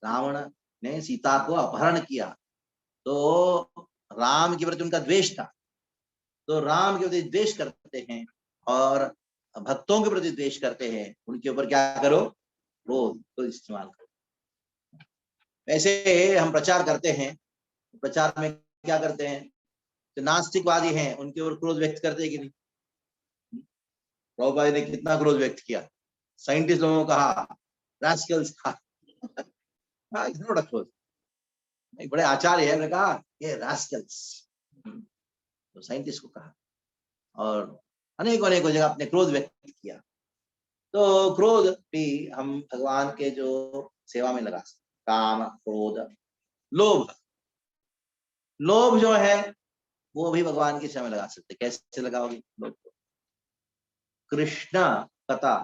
रावण ने सीता को अपहरण किया, तो राम के प्रति उनका द्वेष था, तो राम के प्रति द्वेष करते हैं और भक्तों के प्रति द्वेष करते हैं, उनके ऊपर क्या करो, क्रोध को इस्तेमाल करो। वैसे हम प्रचार करते हैं, प्रचार में क्या करते हैं, जो नास्तिकवादी हैं उनके ऊपर क्रोध व्यक्त करते हैं कि नहीं? प्रभुपाद ने कितना क्रोध व्यक्त किया, साइंटिस्ट लोगों को कहा रास्कल्स था, क्रोध। एक बड़े आचार्य है, कहा ये रास्कल्स, तो साइंटिस्ट को कहा, और अनेकों अनेकों जगह अपने क्रोध व्यक्त किया। तो क्रोध भी हम भगवान के जो सेवा में लगा सकते, काम, क्रोध, लोभ, लोभ जो है वो भी भगवान की सेवा में लगा सकते। कैसे लगाओगे लोभ को? कृष्ण कथा,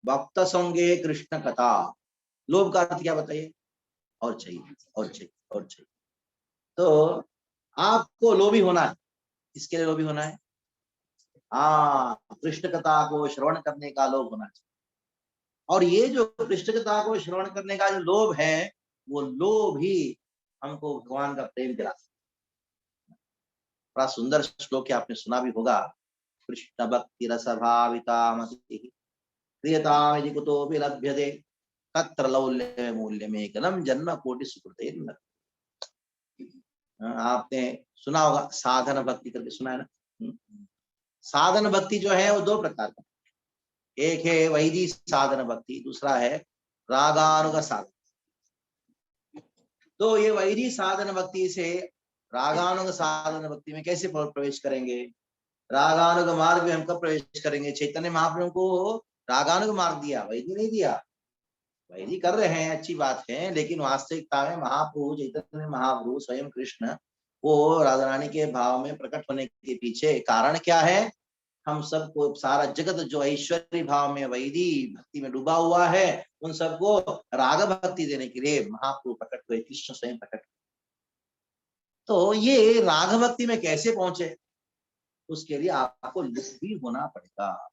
भक्त संगे कृष्ण कथा, लोभ का अर्थ क्या बताइए, और चाहिए और चाहिए और चाहिए। तो आपको लोभी होना है, इसके लिए लोभी होना है, कृष्ण कथा को श्रवण करने का लोभ होना चाहिए। और ये जो कृष्ण कथा को श्रवण करने का जो लोभ है, वो लोभ ही हमको भगवान का प्रेम दिला सकता है। बड़ा सुंदर श्लोक है, आपने सुना भी होगा, कृष्ण भक्ति रस भाविता मति क्रियताम यदि कुतोपि लभ्यते तत्र लौल्य मूल्य में कलम जन्म कोटि सुकृते। आपने सुना होगा साधन भक्ति करके, सुना है ना। साधन भक्ति जो है वो दो प्रकार का, एक है वैदिक साधन भक्ति, दूसरा है रागानुग साधन। तो ये वैदिक साधन भक्ति से रागानुग साधन भक्ति में कैसे प्रवेश करेंगे? रागानुग मार्ग में हम कब प्रवेश करेंगे? चैतन्य महाप्रभु को रागानुग मार्ग दिया, वैदिक नहीं दिया। वैदिक कर रहे हैं, अच्छी बात है, लेकिन वास्तविकता में महाप्रभु चैतन्य महाप्रभु स्वयं कृष्ण वो राधा रानी के भाव में प्रकट होने के पीछे कारण क्या है? हम सबको, सारा जगत जो ऐश्वर्य भाव में वैदिक भक्ति में डूबा हुआ है, उन सबको राग भक्ति देने के लिए महाप्रभु प्रकट हुए, कृष्ण स्वयं प्रकट हुए। तो ये राग भक्ति में कैसे पहुंचे? उसके लिए आपको लोभी होना पड़ेगा।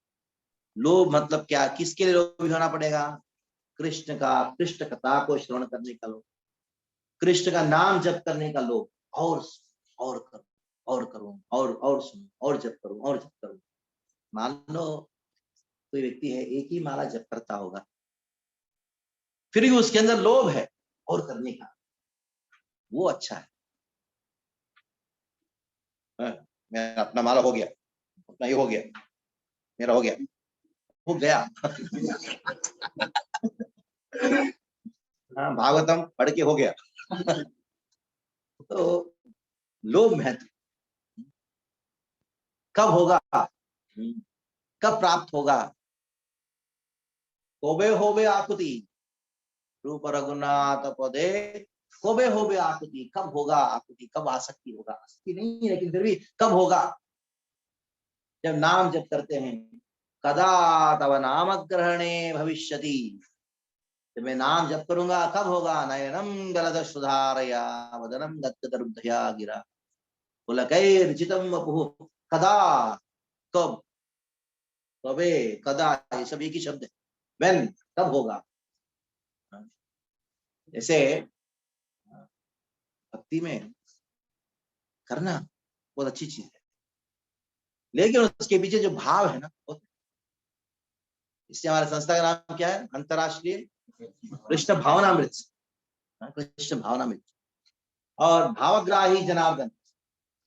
लोभ मतलब क्या? किसके लिए लोभी होना पड़ेगा? कृष्ण का, कृष्ण कथा को श्रवण करने का लोभ, कृष्ण का नाम जप करने का लोभ, और करूं, और करूं, और सुनूं, और जप करूं, और जप करूं। मान लो कोई व्यक्ति है, एक ही माला जप करता होगा, फिर भी उसके अंदर लोभ है और करने का, वो अच्छा है। मेरा अपना माला हो गया, अपना ये हो गया, मेरा हो गया, हो गया। हाँ, भागवतम पढ़ के हो गया। तो लोभ महत्व कब होगा, कब प्राप्त होगा? कोबे होबे आकुति रूप रघुनाथ पदे, कोबे होबे आकुति, कब होगा आकुति, कब आसक्ति होगा? आसक्ति नहीं, लेकिन फिर भी कब होगा? जब नाम जप करते हैं। कदा तव नाम ग्रहणे भविष्यति, जब मैं नाम जप करूंगा कब होगा? नयनम गलद सुधारया वदनम गद्गदरुद्धया गिरा पुलकैर्जितम वपुः, कदा, कब, कबे, कदा, ये सब एक ही शब्द है। व्हेन, कब होगा? जैसे भक्ति में करना बहुत अच्छी चीज है, लेकिन उसके पीछे जो भाव है ना, इससे हमारे संस्था का नाम क्या है? अंतरराष्ट्रीय कृष्ण भावनामृत। कृष्ण भावनामृत। और भावग्राही जनार्दन,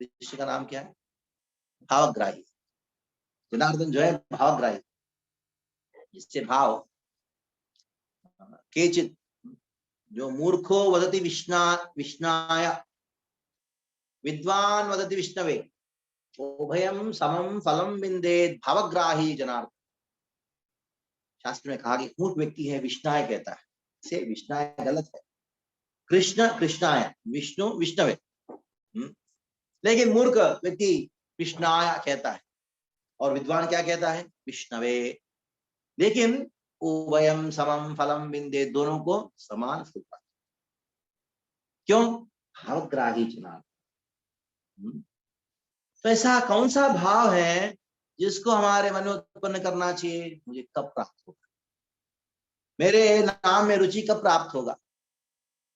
कृष्ण का नाम क्या है? भावग्राही। जनार्दन जो है भावग्राही, जिससे भाव केचित जो मूर्खो वदति विष्णाय विद्वान वदति विष्णवे उभयम समम फलम विंदेत भावग्राही जनार्दन। शास्त्र में कहा कि मूर्ख व्यक्ति है विष्णाय कहता है, से विष्णाय गलत है, कृष्ण कृष्णाय, विष्णु विष्णवे। लेकिन मूर्ख व्यक्ति विष्णाय कहता है, और विद्वान क्या कहता है? विष्णवे। लेकिन उभयम समम फलम विंदेत, दोनों को समान फल पाते। क्यों? भावग्राही जनार्दन। तो ऐसा कौन सा भाव है जिसको हमारे मन में उत्पन्न करना चाहिए? मुझे कब प्राप्त होगा, मेरे नाम में रुचि कब प्राप्त होगा?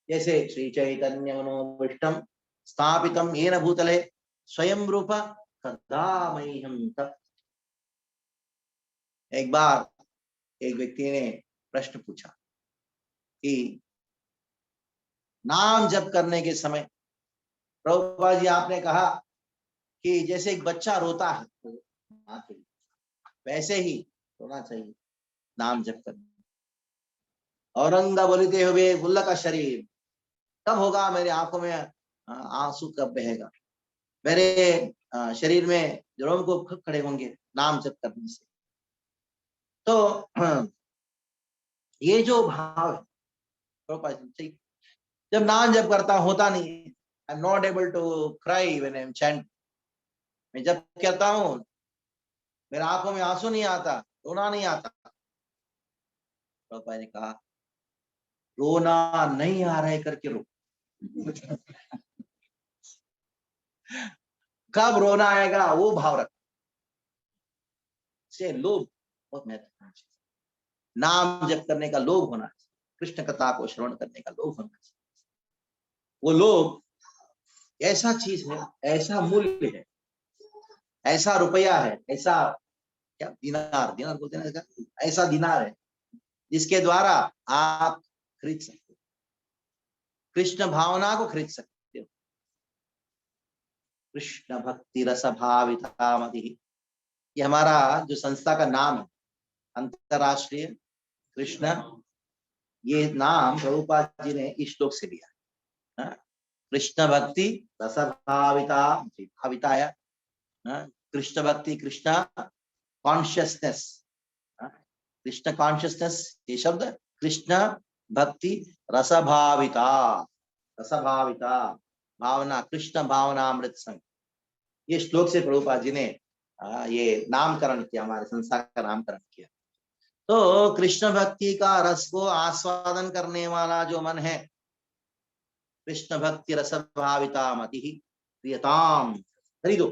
जैसे श्री चैतन्य मनोविष्टम स्थापितम येन भूतले स्वयं रूप कदा मह्यम तत्। एक बार एक व्यक्ति ने प्रश्न पूछा कि नाम जप करने के समय प्रभुपाद जी आपने कहा कि जैसे एक बच्चा रोता है मां के लिए, वैसे ही रोना चाहिए नाम जप करने। औरंगा बोलते हुए गुल्ल का शरीर, कब होगा मेरी आंखों में आंसू कब बहेगा? मेरे शरीर में रोम को कब खड़े होंगे नाम जप करने से? तो ये जो भाव है, जब नाम जप करता होता नहीं, I am not able to cry when I am chant. मैं जब कहता हूँ मेरे आंखों में आंसू नहीं आता, रोना नहीं आता। प्रभुपाद ने कहा रोना नहीं आ रहा है करके रो। कब रोना आएगा वो भाव रख से। लोभ बहुत महत्वपूर्ण चीज, नाम जप करने का लोभ होना चाहिए, कृष्ण कथा को श्रवण करने का लोभ होना चाहिए। वो लोभ ऐसा चीज है, ऐसा मूल्य है ऐसा रुपया है, ऐसा क्या दिनार, दिनार बोलते हैं ना, ऐसा दिनार है जिसके द्वारा आप खरीद सकते हो, कृष्ण भावना को खरीद सकते हो। कृष्ण भक्ति रस भाविता मति, ये हमारा जो संस्था का नाम है, अंतरराष्ट्रीय कृष्ण, ये नाम प्रभुपाद जी ने इस श्लोक से लिया। कृष्ण भक्ति रस भाविता भाविताय, कृष्ण भक्ति, कृष्ण कॉन्शियसनेस, कृष्ण कॉन्शियसनेस, ये शब्द कृष्ण भक्ति रस भाविता, रस भाविता भावना, कृष्ण भावना अमृत संग, ये श्लोक से प्रभुपाद जी ने ये नामकरण किया, हमारे संस्था का नामकरण किया। तो कृष्ण भक्ति का रस को आस्वादन करने वाला जो मन है, कृष्ण भक्ति रस भाविता मति प्रियताम, खरीदो,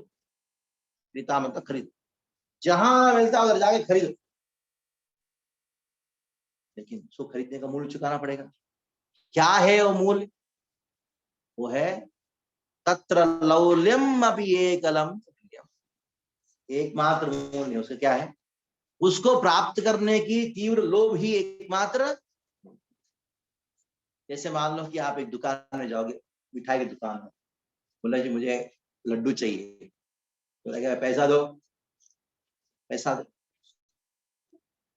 प्रियताम मतलब खरीदो, जहां मिलता उधर जाके खरीदो, लेकिन उसको खरीदने का मूल्य चुकाना पड़ेगा। क्या है वो मूल्य? वो है तत्र लौल्यम अपि एकलम, एकमात्र मूल्य उसका क्या है? उसको प्राप्त करने की तीव्र लोभ ही एकमात्र। जैसे मान लो कि आप एक दुकान में जाओगे, मिठाई की दुकान है, बोला जी मुझे लड्डू चाहिए, तो लगा पैसा दो, पैसा दो,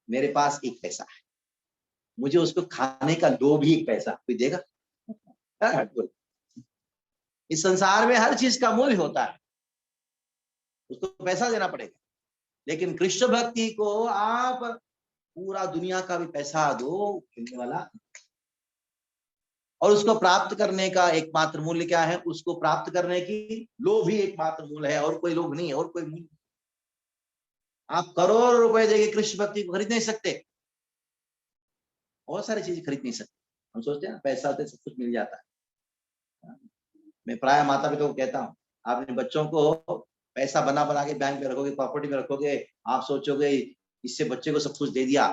मेरे पास एक पैसा है, मुझे उसको खाने का लोभ ही एक पैसा, कोई देगा? इस संसार में हर चीज का मूल्य होता है, उसको पैसा देना पड़ेगा। लेकिन कृष्ण भक्ति को आप पूरा दुनिया का भी पैसा दो, मिलने वाला। और उसको प्राप्त करने का एकमात्र मूल्य क्या है? उसको प्राप्त करने की लोभ ही एकमात्र मूल्य है, और कोई लोभ नहीं है, और कोई मूल्य। आप करोड़ रुपए देके कृष्ण भक्ति को खरीद नहीं सकते, बहुत सारी चीजें खरीद नहीं सकते। हम सोचते हैं ना पैसा से सब कुछ मिल जाता है। मैं प्राय माता पिता को कहता हूँ, आप अपने बच्चों को पैसा बना बना के बैंक में रखोगे, प्रॉपर्टी में रखोगे, आप सोचोगे इससे बच्चे को सब कुछ दे दिया।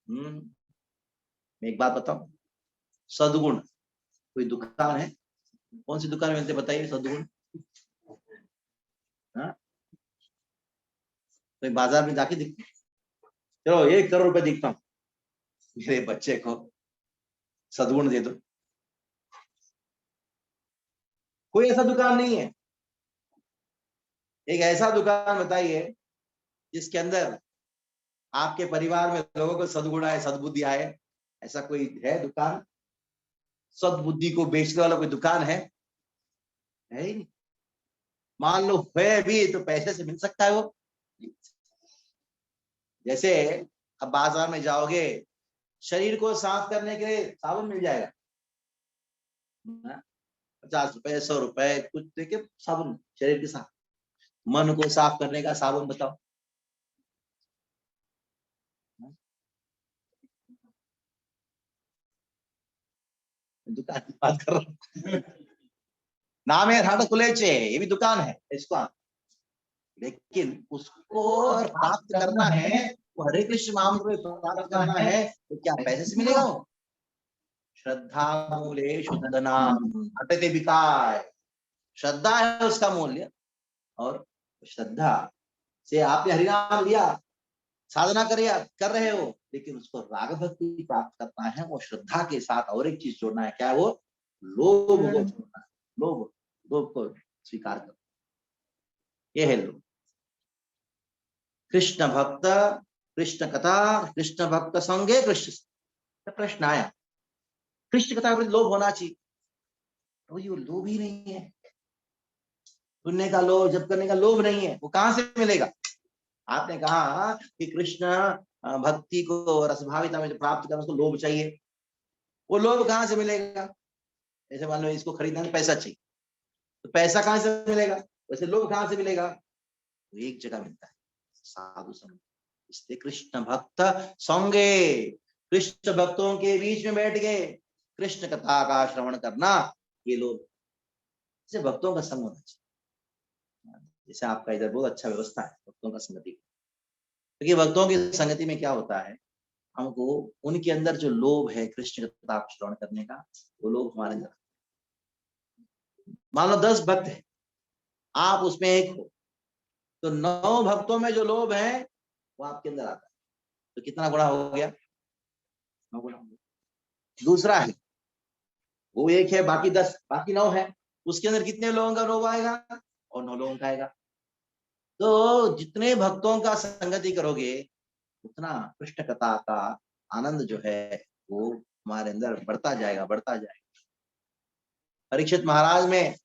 मैं एक बात बताऊं, सद्गुण, कोई दुकान है, कौन सी दुकान मिलते बताइए सद्गुण? तो बाजार में जाके दिखते, चलो 1 करोड़ रुपए दिखता हूँ, मेरे बच्चे को सद्गुण दे दो। कोई ऐसा दुकान नहीं है। एक ऐसा दुकान बताइए जिसके अंदर आपके परिवार में लोगों को सद्गुण आए, सद्बुद्धि आए, ऐसा कोई है दुकान? सद्बुद्धि को बेचने वाला कोई दुकान है ही नहीं। मान लो है भी तो पैसे से मिल सकता है वो? जैसे अब बाजार में जाओगे, शरीर को साफ करने के लिए साबुन मिल जाएगा, 50 रुपए 100 रुपए कुछ देके साबुन शरीर के साथ। मन को साफ करने का साबुन बताओ? दुकान की बात कर रहा हूँ। नाम है राधा कुलेचे, ये भी दुकान है इसका, लेकिन उसको प्राप्त करना है, वो हरे कृष्ण महामंत्र को प्राप्त करना है, तो क्या पैसे से मिलेगा वो? श्रद्धा मूले शुद्ध नाम हटते विकार, श्रद्धा है उसका मूल्य। और श्रद्धा से आपने हरिनाम लिया, साधना कर रहे हो, लेकिन उसको राग भक्ति प्राप्त करना है, वो श्रद्धा के साथ और एक चीज जोड़ना है, क्या है वो? लोभ को जोड़ना है, लोभ, लोभ को स्वीकार करो, ये है लोभ। कृष्ण भक्त, कृष्ण कथा, कृष्ण भक्त संगे कृष्ण। प्रश्न आया, कृष्ण कथा पर लोभ होना चाहिए, तो ये लोभ ही नहीं है, सुनने का लोभ, जप करने का लोभ नहीं है, वो कहां से मिलेगा? आपने कहा कि कृष्ण भक्ति को रसभाविता में प्राप्त करना, उसको लोभ चाहिए, वो लोभ कहां से मिलेगा? ऐसे मान लो इसको खरीदना है, पैसा चाहिए, तो पैसा कहां से मिलेगा? वैसे लोभ कहां से मिलेगा? तो एक जगह मिलता है, साधु संग। इसलिए कृष्ण भक्त संगे, कृष्ण भक्तों के बीच में बैठ गए, कृष्ण कथा का श्रवण करना, ये लोग जैसे भक्तों का संग होना चाहिए। जैसे आपका इधर बहुत अच्छा व्यवस्था है भक्तों का संगति, क्योंकि भक्तों की संगति में क्या होता है, हमको उनके अंदर जो लोभ है कृष्ण कथा का श्रवण करने का, वो लोभ हमारे अंदर। मान लो 10 भक्त है, आप उसमें एक हो। तो 9 भक्तों में जो लोभ है वो आपके अंदर आता है, तो कितना गुणा हो गया? 9 गुणा हो गया। दूसरा है, वो एक है, बाकी 10, बाकी 9 है, उसके अंदर कितने लोगों का लोभ आएगा? और 9 लोगों का आएगा। तो जितने भक्तों का संगति करोगे उतना कृष्ण कथा का आनंद जो है वो हमारे अंदर बढ़ता जाएगा, बढ़ता जाएगा। परीक्षित महाराज में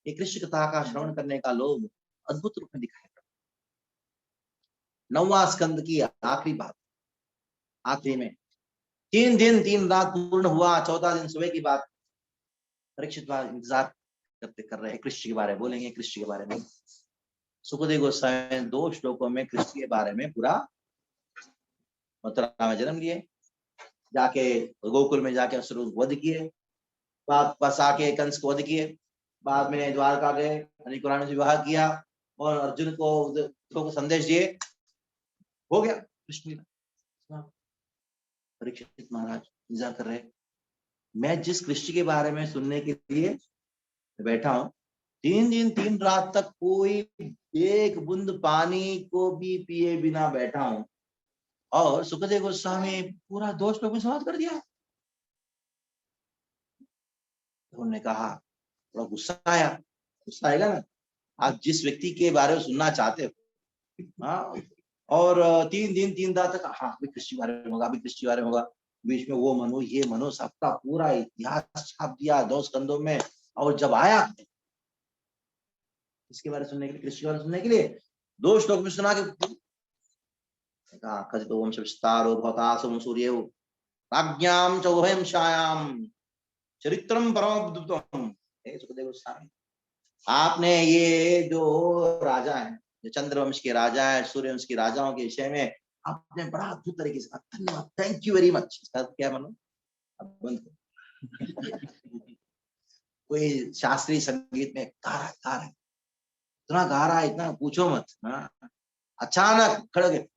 ये कृष्ण कथा का श्रवण करने का लोभ अद्भुत रूप में दिखाई पड़ा। 9वां स्कंद की आखिरी बात, आखिरी में 3 दिन 3 रात पूर्ण हुआ, 14 दिन सुबह की बात। परीक्षित महाराज इंतजार करते कर रहे हैं, कृष्ण के बारे में बोलेंगे, कृष्ण के बारे में। सुखदेव गोस्वामी 2 श्लोकों में कृष्ण के बारे में पूरा, मथुरा में जन्म लिए, जाके गोकुल में जाके असुर वध किए, वापस आके कंस को वध किए, बाद में द्वारका गए, हरिकुरान से विवाह किया और अर्जुन को संदेश दिए, हो गया कृष्ण। परीक्षित महाराज इंतजार कर रहे, मैं जिस कृष्ण के बारे में सुनने के लिए बैठा हूं, 3 दिन 3 रात तक कोई एक बूंद पानी को भी पिए बिना बैठा हूं, और सुखदेव गोस्वामी पूरा 2 श्लोक में समाप्त कर दिया। उन्होंने कहा, थोड़ा गुस्सा आया, गुस्सा आएगा ना, आप जिस व्यक्ति के बारे में सुनना चाहते हो, हाँ, और 3 दिन 3 रात तक, हाँ अभी कृष्ण के बारे में होगा, अभी कृष्ण के बारे में होगा, बीच में वो मनो ये मनो सबका पूरा इतिहास छाप दिया 2 स्कंदों में। और जब आया इसके बारे में सुनने के लिए, कृष्ण के बारे में सुनने के लिए, 2 श्लोक में सुना के कहा, कथितो वंश विस्तारो भवतासुम सूर्यो राज्ञाम चौभयम छायाम चरित्रम परमद्भुतम। हे सुखदेव गोस्वामी, आपने ये जो राजा है, जो चंद्रवंश के राजा है, सूर्यवंश के राजाओं के विषय में आपने बड़ा अद्भुत तरीके से, धन्यवाद, थैंक यू वेरी मच। क्या मानो, अब बंद करो। कोई शास्त्रीय संगीत में गा रहा है, इतना गा रहा है, इतना पूछो मत, हाँ, अचानक खड़े गए,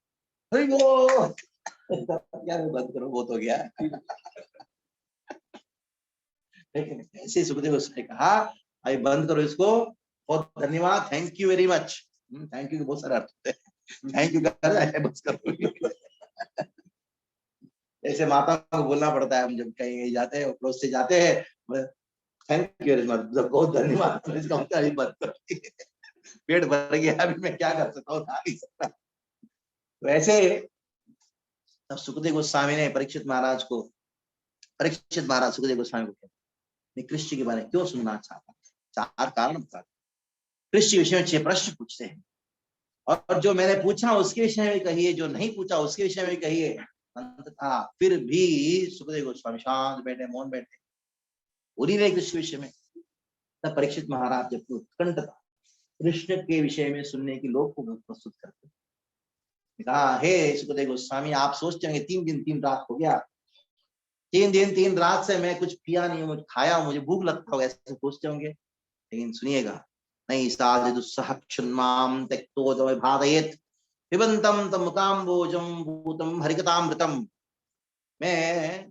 हरि बोल, क्या बंद करो, वो तो गया। लेकिन ऐसे सुखदेव गोस्वामी ने कहा, अभी बंद करो इसको, बहुत धन्यवाद, thank you very much. Thank you बहुत सारे अर्थ होते हैं, थैंक यू कर रहा है, बस करो। ऐसे माता को बोलना पड़ता है, हम जब कहीं जाते हैं, पड़ोस से जाते हैं, थैंक यू वेरी मच, बहुत धन्यवाद, तो इसका मतलब अभी बंद करो, पेट भर गया, अभी मैं क्या कर सकता हूँ, खा नहीं सकता। तो ऐसे तब सुखदेव गोस्वामी ने परीक्षित महाराज को, परीक्षित महाराज सुखदेव गोस्वामी को कहते, मैं कृष्ण के बारे में क्यों सुनना चाहता, 4 कारण बता। कृष्ण के विषय में 6 प्रश्न पूछते हैं, और जो मैंने पूछा उसके विषय में कहिए, जो नहीं पूछा उसके विषय में कहिए। अंततः फिर भी सुखदेव गोस्वामी शांत बैठे, मौन बैठे, पूरी रहे कृष्ण के विषय में। तब परीक्षित महाराज जब उत्कंठता कृष्ण के विषय में सुनने की लोग को प्रस्तुत करते, कहा, हे सुखदेव गोस्वामी, आप सोचते होंगे 3 दिन 3 रात हो गया, 3 दिन 3 रात से मैं कुछ पिया नहीं हूँ, खाया, मुझे भूख लगता होगा, ऐसे सोचते होंगे। लेकिन सुनिएगा, नहीं साधुसह क्षुन्माम त्यक्तो भादयेत पिबंतम तम मुकाम्बोजम भूतम हरिकतामृतम। मैं,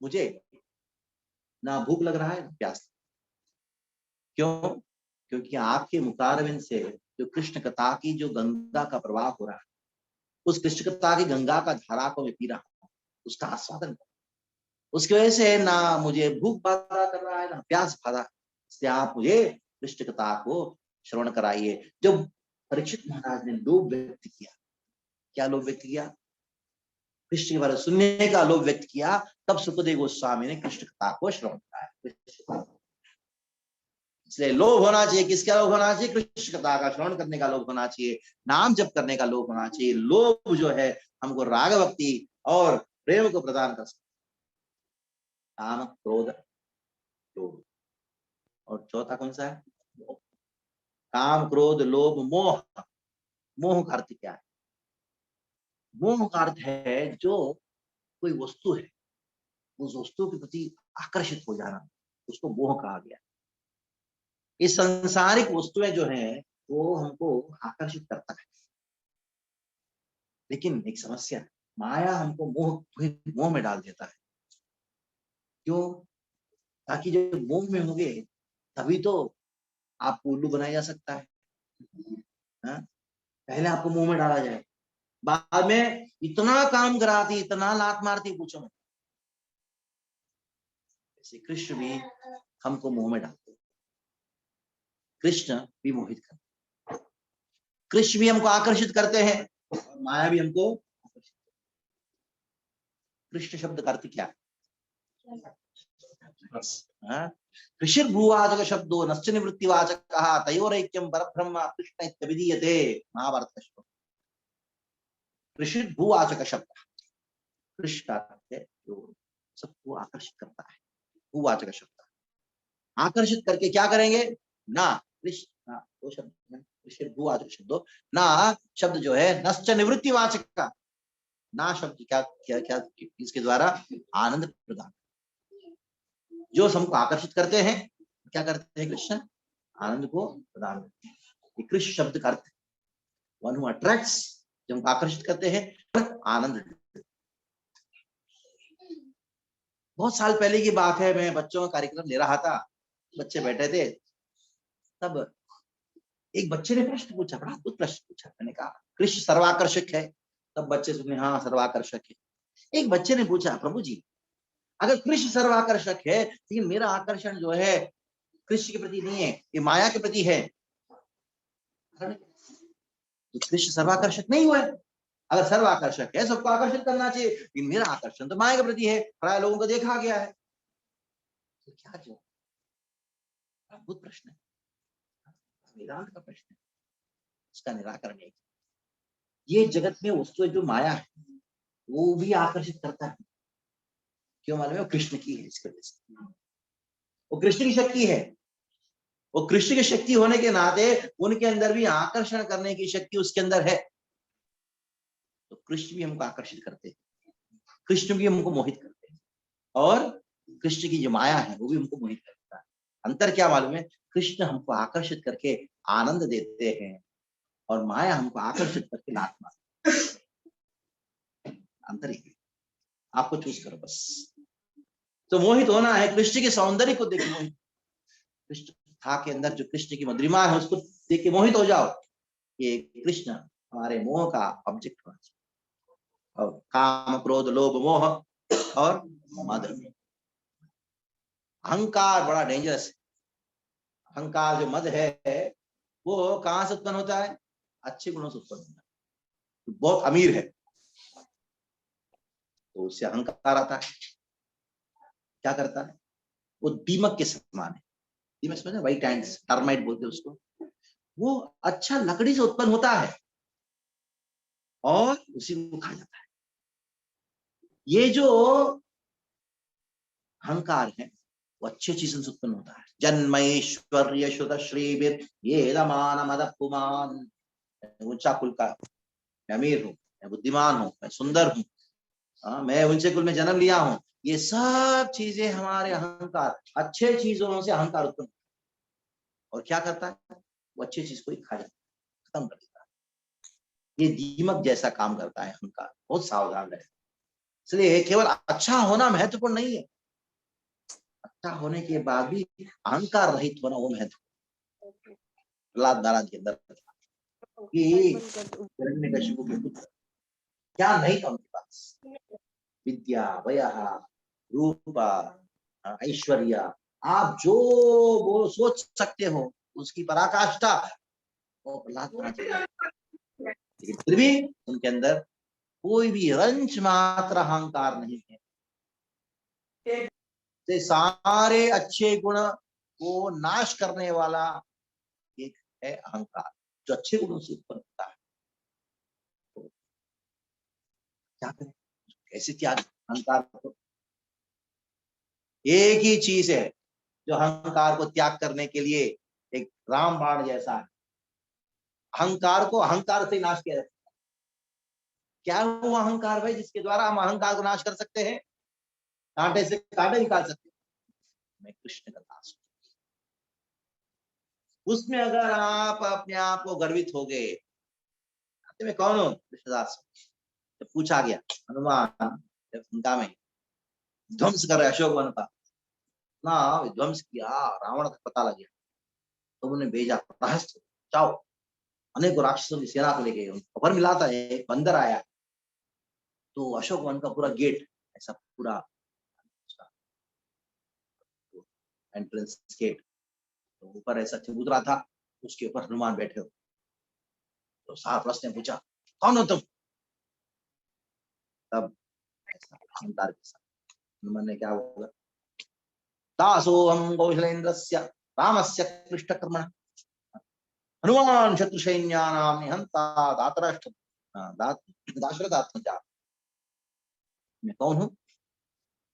मुझे ना भूख लग रहा है ना प्यास। क्यों? क्योंकि आपके मुखारविंद से जो कृष्ण कथा की जो गंगा का प्रवाह हो रहा है, उस कृष्ण कथा की गंगा का धारा को मैं पी रहा हूँ, उसका आस्वादन कर, उसकी वजह से ना मुझे भूख बाधा कर रहा है ना प्यास बाधा। इसलिए आप मुझे कृष्ण कथा को श्रवण कराइए। जब परीक्षित महाराज ने लोभ व्यक्त किया, क्या लोभ व्यक्त किया? कृष्ण के बारे में सुनने का लोभ व्यक्त किया, तब सुखदेव गोस्वामी ने कृष्ण कथा को श्रवण कराया। इसलिए लोभ होना चाहिए, किसका लोभ होना चाहिए? कृष्ण कथा का श्रवण करने का लोभ होना चाहिए, नाम जप करने का लोभ होना चाहिए। लोभ जो है हमको राग भक्ति और प्रेम को प्रदान कर सकता है। काम क्रोध लोभ, और चौथा कौन सा है? काम क्रोध लोभ मोह। मोह का अर्थ क्या है? मोह का अर्थ है जो कोई वस्तु है, उस वस्तु के प्रति आकर्षित हो जाना, उसको मोह कहा गया। ये सांसारिक वस्तुएं जो हैं वो हमको आकर्षित करता है, लेकिन एक समस्या है, माया हमको मोह में डाल देता है। क्यों? ताकि जब मोह में होंगे तभी तो आपको उल्लू बनाया जा सकता है। हाँ? पहले आपको मुंह में डाला जाए, बाद में इतना काम कराती, इतना लात मारती, पूछो मत। ऐसे कृष्ण भी हमको मुंह में डालते, कृष्ण भी मोहित करते, कृष्ण भी हमको आकर्षित करते हैं, और माया भी हमको आकर्षित। कृष्ण शब्द का अर्थ क्या है? ऋषिर्भुवाचक शब्दो नश्च निवृत्तिवाचक कहा तयोरैक्यम परब्रह्म कृष्ण इत्यभिधीयते। महाभारत का श्लोक। ऋषिर्भुवाचक शब्द, कृष्ण का अर्थ है जो सबको आकर्षित करता है। भूवाचक शब्द, आकर्षित करके क्या करेंगे ना, कृष्ण वो शब्द ऋषिर्भुवाचक शब्दो, ना शब्द जो है नश्च निवृत्तिवाचक का, ना शब्द क्या क्या क्या इसके द्वारा आनंद प्रदान, जो सबको आकर्षित करते हैं, क्या करते हैं कृष्ण, आनंद को प्रदान करते हैं। कृष्ण शब्द का अर्थ वन हु अट्रैक्ट्स, जो हमको आकर्षित करते हैं, आनंद। बहुत साल पहले की बात है, मैं बच्चों का कार्यक्रम ले रहा था, बच्चे बैठे थे, तब एक बच्चे ने प्रश्न पूछा, बड़ा अद्भुत प्रश्न पूछा। मैंने कहा कृष्ण सर्वाकर्षक है, तब बच्चे सुने हाँ सर्वाकर्षक है। एक बच्चे ने पूछा, प्रभु जी अगर कृष्ण सर्वाकर्षक है, लेकिन मेरा आकर्षण जो है कृष्ण के प्रति नहीं है, ये माया के प्रति है, तो कृष्ण सर्वाकर्षक नहीं हुआ है। अगर सर्वाकर्षक है, सबको आकर्षित करना चाहिए, लेकिन मेरा आकर्षण तो माया के प्रति है, प्राय लोगों को देखा गया है। तो क्या जो अद्भुत प्रश्न है, वेदांत का प्रश्न है, इसका निराकरण है। ये जगत में वस्तु जो माया है वो भी आकर्षित करता है, क्यों मालूम है? वो कृष्ण की है, इसके वजह से वो कृष्ण की शक्ति है। वो कृष्ण की शक्ति होने के नाते उनके अंदर भी आकर्षण करने की शक्ति उसके अंदर है, तो कृष्ण भी हमको आकर्षित करते हैं, कृष्ण भी हमको मोहित करते हैं, और कृष्ण की जो माया है वो भी हमको मोहित करता है। अंतर क्या मालूम है? कृष्ण हमको आकर्षित करके आनंद देते हैं, और माया हमको आकर्षित करके लात मारती है। अंतर ही आपको चूज करो बस। तो मोहित होना है कृष्ण के सौंदर्य को देख, मोहित कृष्ण था के अंदर जो कृष्ण की मधुरिमा है उसको देख के मोहित हो जाओ। ये कृष्ण हमारे मोह का ऑब्जेक्ट होना चाहिए, और काम क्रोध लोभ मोह और मद। अहंकार बड़ा डेंजरस है। अहंकार जो मद है वो कहां से उत्पन्न होता है? अच्छे गुणों से उत्पन्न होता है। तो बहुत अमीर है तो उससे अहंकार आता है, क्या करता है? वो दीमक के समान है। दीमक समझे, व्हाइट एंड्स, टर्माइट बोलते हैं उसको। वो अच्छा लकड़ी से उत्पन्न होता है और उसी को खा जाता है। ये जो अहंकार है वो अच्छे चीजों से उत्पन्न होता है। जन्मैश्वर्य श्रुत श्रीवीर ये दमान मद पुमान, ऊंचा कुल का, मैं अमीर हूँ, मैं बुद्धिमान हूँ, मैं सुंदर हूँ, मैं ऊंचे कुल में जन्म लिया हूँ, ये सब चीजें हमारे अहंकार, अच्छे चीजों से अहंकार उत्पन्न, और क्या करता है? वो अच्छी चीज को ही खा जाता है, खत्म कर देता है। ये दीमक जैसा काम करता है अहंकार, बहुत सावधान रहे। इसलिए केवल अच्छा होना महत्वपूर्ण नहीं है, अच्छा होने के बाद भी अहंकार रहित होना वो महत्व। प्रहलाद महाराज के अंदर कि हिरण्यकशिपु के पुत्र, क्या नहीं था उनके पास? विद्या, वयः, रूप, ऐश्वर्य, आप जो वो सोच सकते हो उसकी पराकाष्ठा वो प्रहलाद महाराज के, लेकिन फिर भी उनके अंदर कोई भी रंच मात्र अहंकार नहीं है। से सारे अच्छे गुण को नाश करने वाला एक है अहंकार, जो अच्छे गुणों से उत्पन्न होता है। तो क्या करें, कैसे त्याग अहंकार को? एक ही चीज है जो अहंकार को त्याग करने के लिए एक रामबाण जैसा है। अहंकार को अहंकार से नाश किया जा सकता है। क्या है वो अहंकार भाई जिसके द्वारा हम अहंकार को नाश कर सकते हैं? कांटे से कांटे निकाल सकते हैं। मैं कृष्ण का दास हूं। उसमें अगर आप अपने आप को गर्वित हो गए, मैं कौन हूँ? कृष्णदास। जब पूछा गया हनुमान, जब लंका में ध्वंस कर रहे अशोक वन का, ना विध्वंस किया, रावण का पता लग गया, तो उन्होंने भेजा, रहस्य जाओ, अनेकों राक्षसों की सेना को लेके। खबर मिला था एक बंदर आया, तो अशोक वन का पूरा गेट ऐसा पूरा एंट्रेंस गेट, तो ऊपर ऐसा चबूतरा था, उसके ऊपर हनुमान बैठे हो। तो साहब ने पूछा, कौन हो तुम? तब ऐसा अहंकार के साथ हनुमान ने क्या बोला, दासोहम कौशलेन्द्रस्य रामस्य कृष्णकर्मण हनुमान शत्रु सैन्यानां निहंता दातराष्ट्र दाशरथात्मजा। मैं कौन हूँ?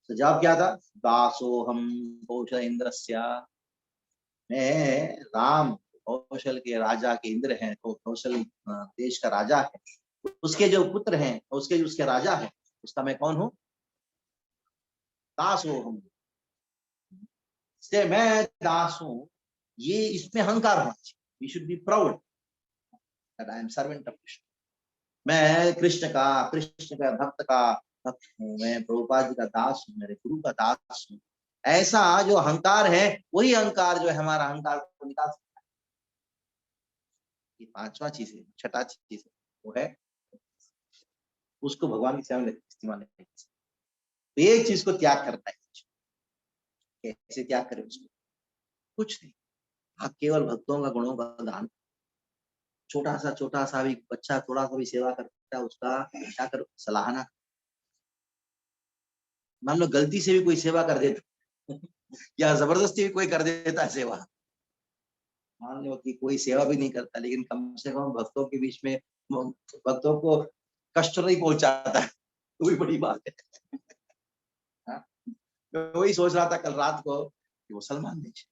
तो जवाब क्या था, दासोहम कौशलेन्द्रस्य, मैं राम कौशल के राजा के इंद्र हैं, तो कौशल देश का राजा है, उसके जो पुत्र हैं, उसके उसके राजा है, उसका मैं कौन हूँ? दास हूँ, से मैं दास हूँ। ये इसमें अहंकार होना चाहिए। We should be proud that I am servant of Krishna. मैं कृष्ण का भक्त हूँ, मैं प्रभुपाद जी का दास हूँ, मेरे गुरु का दास हूँ। ऐसा जो अहंकार है, वही अहंकार जो है हमारा अहंकार को निकाल सकता है। ये पांचवा चीज है, छठा चीज है, वो है उसको भगवान की सेवा में इस्तेमाल नहीं कर सकते। तो एक चीज को त्याग करना है। कैसे त्याग करें उसको? कुछ नहीं, आप केवल भक्तों का गुणों का दान, छोटा सा भी बच्चा थोड़ा सा भी सेवा करता है, उसका क्या करो, सराहना। मान लो गलती से भी कोई सेवा कर देता या जबरदस्ती भी कोई कर देता है सेवा, मान लो कि कोई सेवा भी नहीं करता, लेकिन कम से कम भक्तों के बीच में भक्तों को कष्ट नहीं पहुंचाता है, तो भी बड़ी बात है। हाँ? मैं वही सोच रहा था कल रात को कि वो सलमान बेच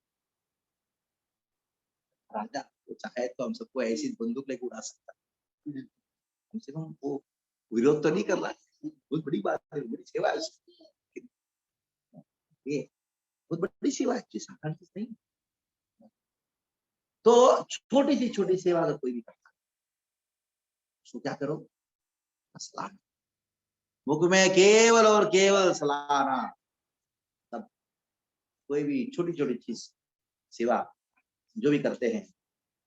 राजा, वो चाहे तो हम सबको ऐसी बंदूक लेके उड़ा सकता है, कम से कम वो विरोध तो नहीं कर रहा है। बहुत बड़ी बात है, बड़ी सेवा है उसकी। ये बहुत बड़ी सेवा है, साधारण चीज नहीं। तो छोटी सेवा अगर कोई भी करता है, उसको क्या करो, सलाहना। मुख में केवल और केवल सलाहना। तब कोई भी छोटी चीज सेवा जो भी करते हैं,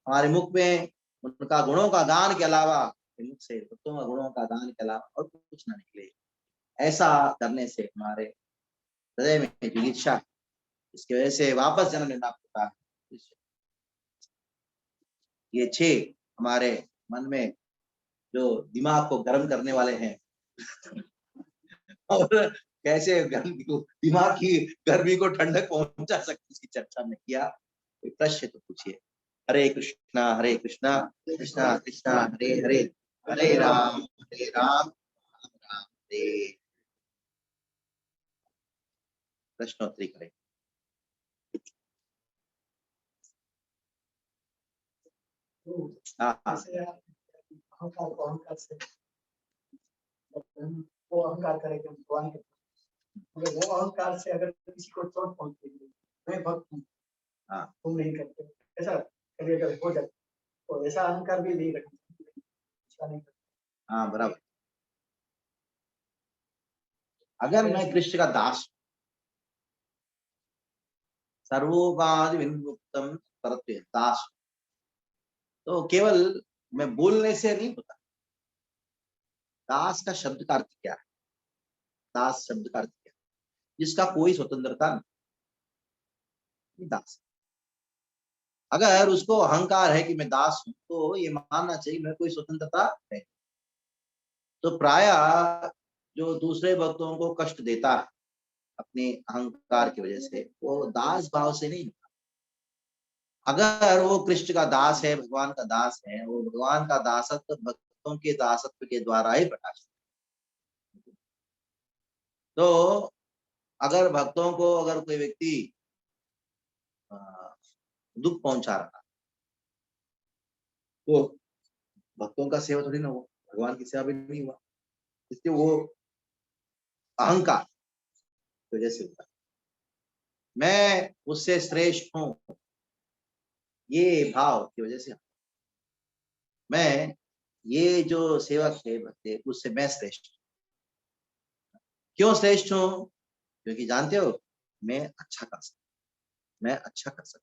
हमारे मुख में उनका गुणों का गान के अलावा, मुख से भक्तों का गुणों का गान के अलावा और कुछ ना निकले। ऐसा करने से हमारे हृदय में जो इच्छा है, इसकी वजह से वापस जन्म लेना पड़ता है। ये 6 हमारे मन में जो दिमाग को गर्म करने वाले हैं और कैसे दिमाग की गर्मी को ठंडक पहुंचा सकते, इसकी चर्चा में किया। कोई प्रश्न तो पूछिए। हरे कृष्णा कृष्णा कृष्णा हरे हरे, हरे राम राम हरे। प्रश्नोत्तरी करें। हाँ, वो अहंकार करे कि भगवान के, मगर वो अहंकार से अगर किसी को चोट पहुंचती है, मैं भक्त हूँ, हाँ, तुम नहीं करते, ऐसा कभी अगर हो जाए तो ऐसा अहंकार भी नहीं रखना। हाँ, बराबर। अगर मैं कृष्ण का दास, सर्वोपाधि विमुक्तम परत्व दास, तो केवल मैं बोलने से नहीं होता। दास का शब्द का अर्थ क्या है? दास शब्द का अर्थ क्या है? जिसका कोई स्वतंत्रता नहीं, दास। अगर उसको अहंकार है कि मैं दास हूं, तो ये मानना चाहिए मेरे कोई स्वतंत्रता है। तो प्राय जो दूसरे भक्तों को कष्ट देता है अपने अहंकार की वजह से, वो दास भाव से नहीं। अगर वो कृष्ण का दास है, भगवान का दास है, वो भगवान का दासत्व भक्तों के दासत्व के द्वारा ही प्रकाशित। तो अगर भक्तों को अगर कोई व्यक्ति दुख पहुंचा रहा, तो भक्तों का सेवा थोड़ी ना हुआ, भगवान की सेवा भी नहीं हुआ। इसलिए वो अहंकार की वजह से होता है। मैं उससे श्रेष्ठ हूं, ये भाव की वजह से मैं, ये जो सेवक है भक्त, उससे मैं श्रेष्ठ। क्यों श्रेष्ठ हूं? क्योंकि जानते हो, मैं अच्छा कर सकता,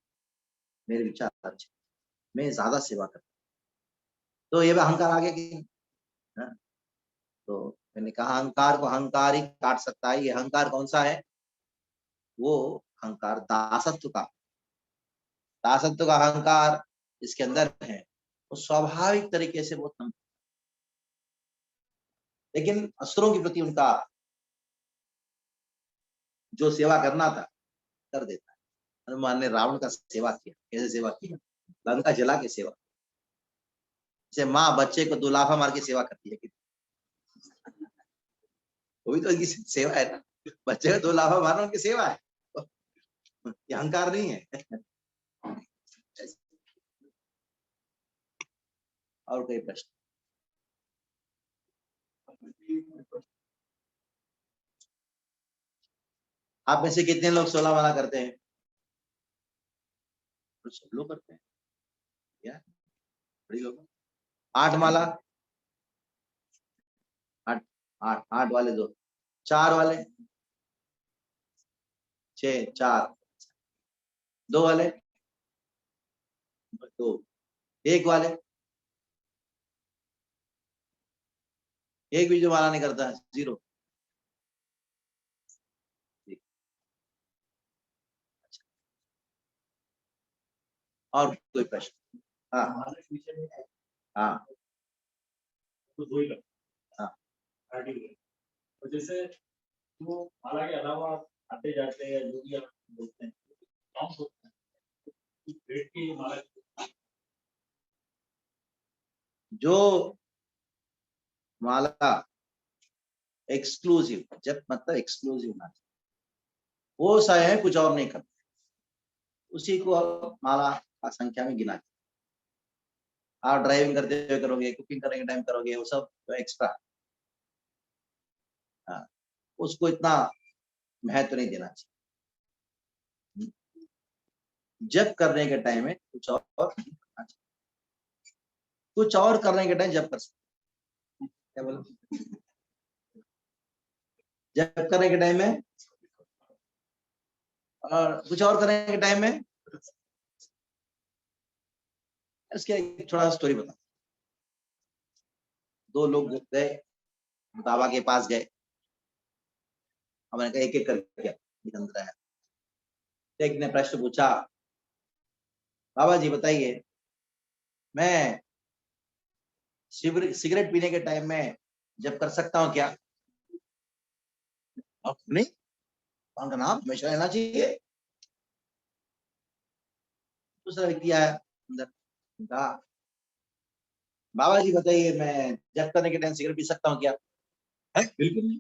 मेरे विचार अच्छे, मैं ज्यादा सेवा करता हूं। तो ये भी अहंकार आ गया कि हाँ? तो मैंने कहा अहंकार को अहंकार ही काट सकता है। ये अहंकार कौन सा है? वो अहंकार दासत्व का अहंकार इसके अंदर है। वो स्वाभाविक तरीके से वो थम, लेकिन असुरों के प्रति उनका जो सेवा करना था कर देता है। हनुमान ने रावण का सेवा किया। कैसे सेवा किया? लंका जला के सेवा। जैसे माँ बच्चे को दुलाफा मार के सेवा करती है कि वो भी तो उनकी सेवा है ना। बच्चे को दुलाफा मारना उनकी सेवा है, ये अहंकार नहीं है। और कोई प्रश्न? आप में से कितने लोग 16 माला करते हैं? तो सब लोग करते हैं क्या? बड़ी लोग 8 माला, 8 8 8 वाले 2, 4 वाले 6, 4, 2 वाले 2, 1 वाले, एक भी जो माला नहीं करता है 0। और कोई प्रश्न? हाँ हाँ हाँ। तो जैसे वो माला के अलावा आते जाते हैं जो भी आप बोलते हैं कौन बोलते हैं कि पेट की माला जो माला एक्सक्लूसिव, जब मतलब एक्सक्लूसिव ना, वो सारे हैं, कुछ और नहीं करते, उसी को आप माला का संख्या में गिना। आप ड्राइविंग करते हुए करोगे, कुकिंग करने के टाइम करोगे, वो सब तो एक्स्ट्रा। हाँ, उसको इतना महत्व नहीं देना चाहिए। जब करने के टाइम में कुछ और करना चाहिए। कुछ और करने के टाइम जब कर सकते। क्या बोला? जब करने के टाइम में और कुछ और करने के टाइम में। इसके एक थोड़ा स्टोरी बता। 2 लोग गए बाबा के पास गए। हमने कहा एक एक करके अंदर आया। एक ने प्रश्न पूछा, बाबा जी बताइए, मैं सिगरेट पीने के टाइम में जब कर सकता हूँ क्या? नहीं, उनका नाम हमेशा रहना चाहिए। दूसरा व्यक्ति आया अंदर, कहा बाबा जी बताइए, मैं जब करने के टाइम सिगरेट पी सकता हूँ क्या? है बिल्कुल नहीं।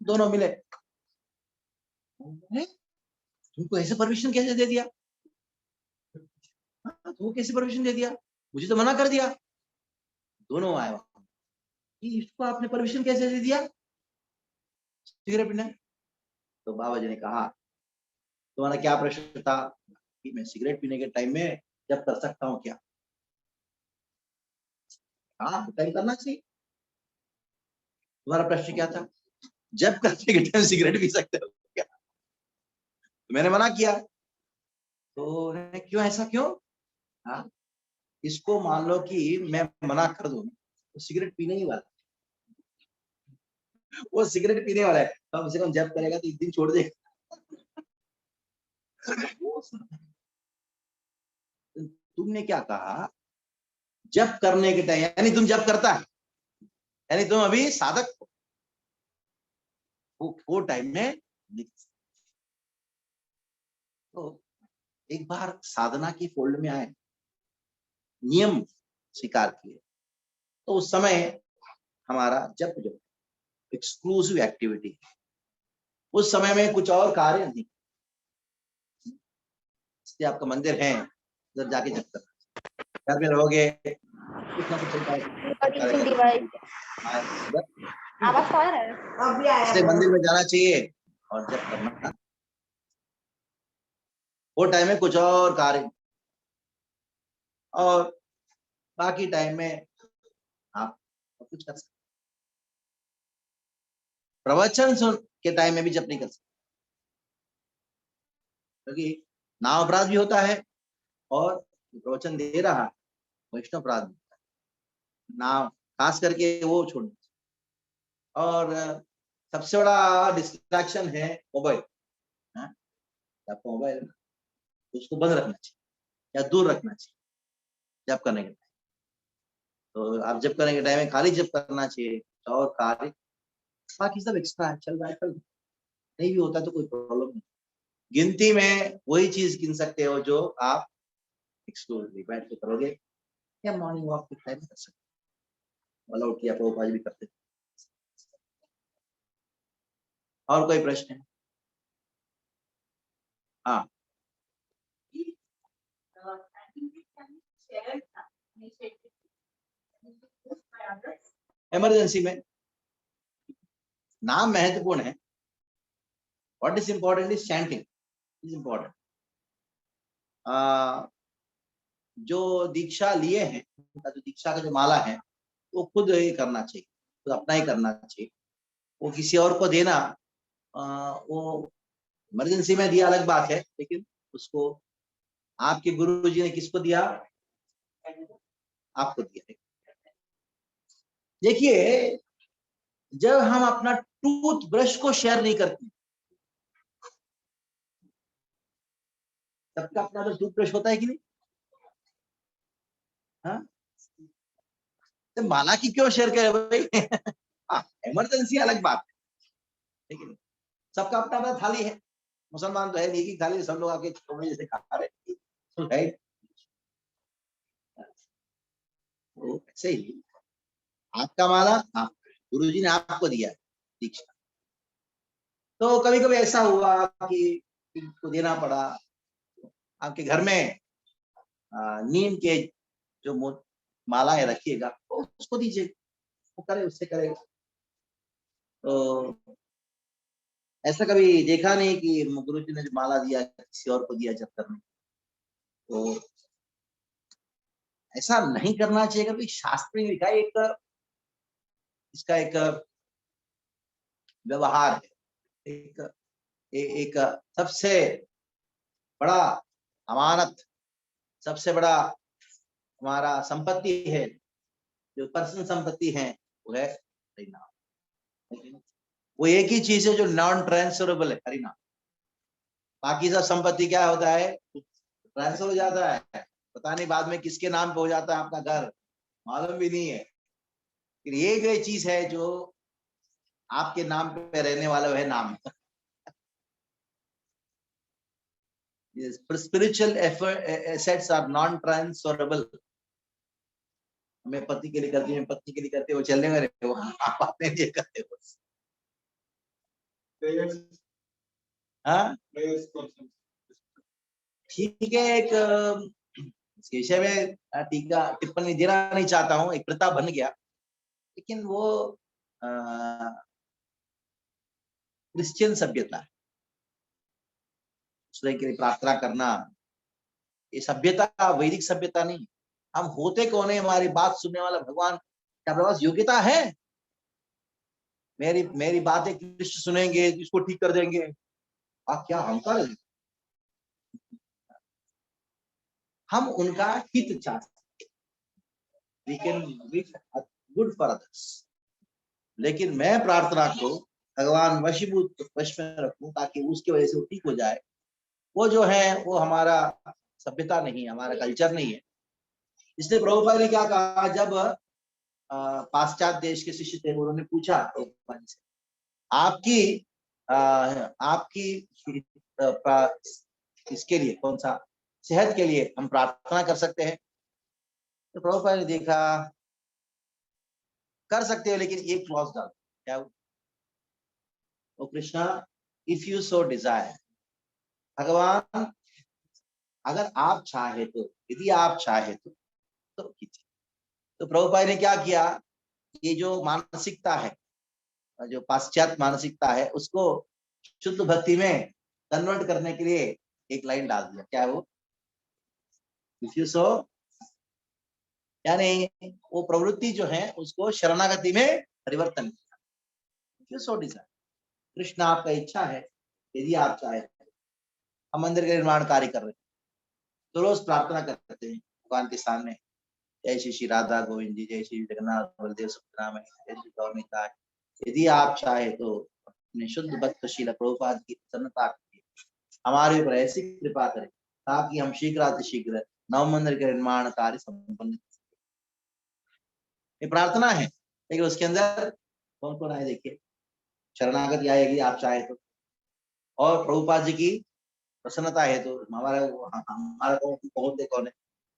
दोनों मिले, तुमको ऐसे परमिशन कैसे दे दिया? तुमको कैसे परमिशन दे दिया? मुझे तो मना कर दिया। दोनों आए वहां कि इसको आपने परमिशन कैसे दे दिया सिगरेट पीने? तो बाबा जी ने कहा तुम्हारा क्या प्रश्न था कि मैं सिगरेट पीने के टाइम में जब कर सकता हूँ क्या? हाँ, टाइम करना चाहिए। तुम्हारा प्रश्न क्या था? जब करने के टाइम सिगरेट पी सकते हो क्या? तो मैंने मना किया। तो क्यों, ऐसा क्यों? हाँ, इसको मान लो कि मैं मना कर दूं तो सिगरेट पीने ही वाला, वो सिगरेट पीने वाला है, कम से कम जब करेगा तो 1 दिन छोड़ देगा। तुमने क्या कहा? जब करने के टाइम, यानी तुम जब करता है, यानी तुम अभी साधक हो, वो टाइम में। तो एक बार साधना की फोल्ड में आए, नियम स्वीकार किए, तो उस समय हमारा जब जो एक्सक्लूसिव एक्टिविटी, उस समय में कुछ और कार्य नहीं। इसलिए आपका मंदिर है, उधर जाके जब करना, घर में रहोगे कुछ ना कुछ चलता है। आवाज तो आ रहा है? अभी आया इसलिए मंदिर में जाना चाहिए और जब करना, वो टाइम में कुछ और कार्य, और बाकी टाइम में आप कुछ कर सकते। प्रवचन सुन के टाइम में भी जब नहीं कर सकते, क्योंकि नाम अपराध भी होता है और प्रवचन दे रहा है वैष्णव अपराध भी होता है। नाम खास करके वो छोड़ना चाहिए। और सबसे बड़ा डिस्ट्रैक्शन है मोबाइल। आपको मोबाइल उसको बंद रखना चाहिए या दूर रखना चाहिए जब करने के टाइम। तो आप जब करने के टाइम में खाली जब करना चाहिए और कार्य, बाकी सब एक्स्ट्रा है, चल रहा है, नहीं भी होता तो कोई प्रॉब्लम नहीं। गिनती में वही चीज गिन सकते हो जो आप एक्सक्लूसिवली बैठ के करोगे या मॉर्निंग वॉक के टाइम कर सकते हो। अलाउड किया, प्रभुपाद भी करते थे। और कोई प्रश्न है? हाँ, इमरजेंसी में नाम महत्वपूर्ण है। What is important is chanting is important. जो दीक्षा लिए हैं, उनका जो दीक्षा का जो माला है वो खुद ही करना चाहिए, खुद अपना ही करना चाहिए। वो किसी और को देना, वो इमरजेंसी में दिया अलग बात है, लेकिन उसको आपके गुरु जी ने किसको दिया? आपको दिया। देखिए, जब हम अपना टूथ ब्रश को शेयर नहीं करते, सबका अपना तो टूथ ब्रश होता है कि नहीं? हाँ, तो माला की क्यों शेयर करे भाई? हाँ, इमरजेंसी अलग बात है, लेकिन सबका अपना अपना थाली है। मुसलमान तो है नहीं कि थाली सब लोग आके छोटे जैसे खा रहे हैं, तो ऐसे ही आपका माला आप गुरुजी ने आपको दिया है दीक्षा। तो कभी कभी ऐसा हुआ कि इनको देना पड़ा। आपके घर में नीम के जो मालाएं रखिएगा तो उसको दीजिए, वो करे, उससे करेगा। तो ऐसा कभी देखा नहीं कि गुरुजी ने जो माला दिया किसी और को दिया जब करने। तो ऐसा नहीं करना चाहिए। कभी शास्त्र में लिखा है, एक इसका एक व्यवहार है, एक सबसे बड़ा अमानत, सबसे बड़ा हमारा संपत्ति है, जो पर्सनल संपत्ति है, वो है हरिनाम। वो एक ही चीज है जो नॉन ट्रांसफरेबल है, हरिनाम। बाकी सब संपत्ति क्या होता है? ट्रांसफर हो जाता है, पता नहीं बाद में किसके नाम पे हो जाता है, आपका घर मालूम भी नहीं है। फिर ये चीज है जो आपके नाम पे रहने वाला है नाम। Spiritual assets are non transferable. मैं पति के लिए करती हूँ, पत्नी के लिए करते हो, चलने में रहे हो, आप अपने लिए करते हो। हाँ, ठीक है। एक इसके विषय में टीका टिप्पणी देना नहीं चाहता हूँ, एक प्रथा बन गया, लेकिन वो क्रिश्चियन सभ्यता है। दूसरे के लिए प्रार्थना करना, ये सभ्यता वैदिक सभ्यता नहीं। हम होते कौन है? हमारी बात सुनने वाला भगवान, क्या हमारे पास योग्यता है? मेरी बातें कृष्ण सुनेंगे, इसको ठीक कर देंगे? क्या अहंकार है? हम उनका हित चाहते, we can wish good for others, लेकिन मैं प्रार्थना को भगवान वश में रखूं ताकि उसकी वजह से वो ठीक हो जाए। वो जो है वो हमारा सभ्यता नहीं, हमारा कल्चर नहीं है। इसलिए प्रभुपाद ने क्या कहा, जब पाश्चात्य देश के शिष्य थे, उन्होंने पूछा प्रभुपाद से, आपकी इसके लिए कौन सा सेहत के लिए हम प्रार्थना कर सकते हैं? तो प्रभुपाद ने देखा, कर सकते हो, लेकिन एक क्लॉज डाल। क्या वो? Krishna, if you so Dzire, भगवान अगर आप चाहे तो, यदि आप चाहे तो कीजिए। तो प्रभुपाद ने क्या किया, ये जो मानसिकता है, जो पाश्चात्य मानसिकता है, उसको शुद्ध भक्ति में कन्वर्ट करने के लिए एक लाइन डाल दिया। क्या है वो? इफ यू सो, यानी वो प्रवृत्ति जो है उसको शरणागति में परिवर्तन किया। If you so Dzire, Krishna आपका इच्छा है, यदि आप चाहे। हम मंदिर का निर्माण कार्य कर रहे हैं, तो रोज प्रार्थना करते हैं भगवान के सामने, जय श्री श्री राधा गोविंद जी, जय श्री जगन्नाथ बलदेव सुभद्रा, जय श्री गौरनिताय। यदि आप चाहे तो अपने शुद्ध भक्त शील प्रभुपाद की प्रसन्नता के लिए हमारे ऊपर ऐसी कृपा करें ताकि हम शीघ्र नव मंदिर के निर्माण कार्य संपन्न कर सकें। ये प्रार्थना है, लेकिन उसके अंदर कौन कौन आए देखिए, शरणागति आएगी आप चाहे तो, और प्रभुपाद जी की प्रसन्नता है तो हमारा कौन है,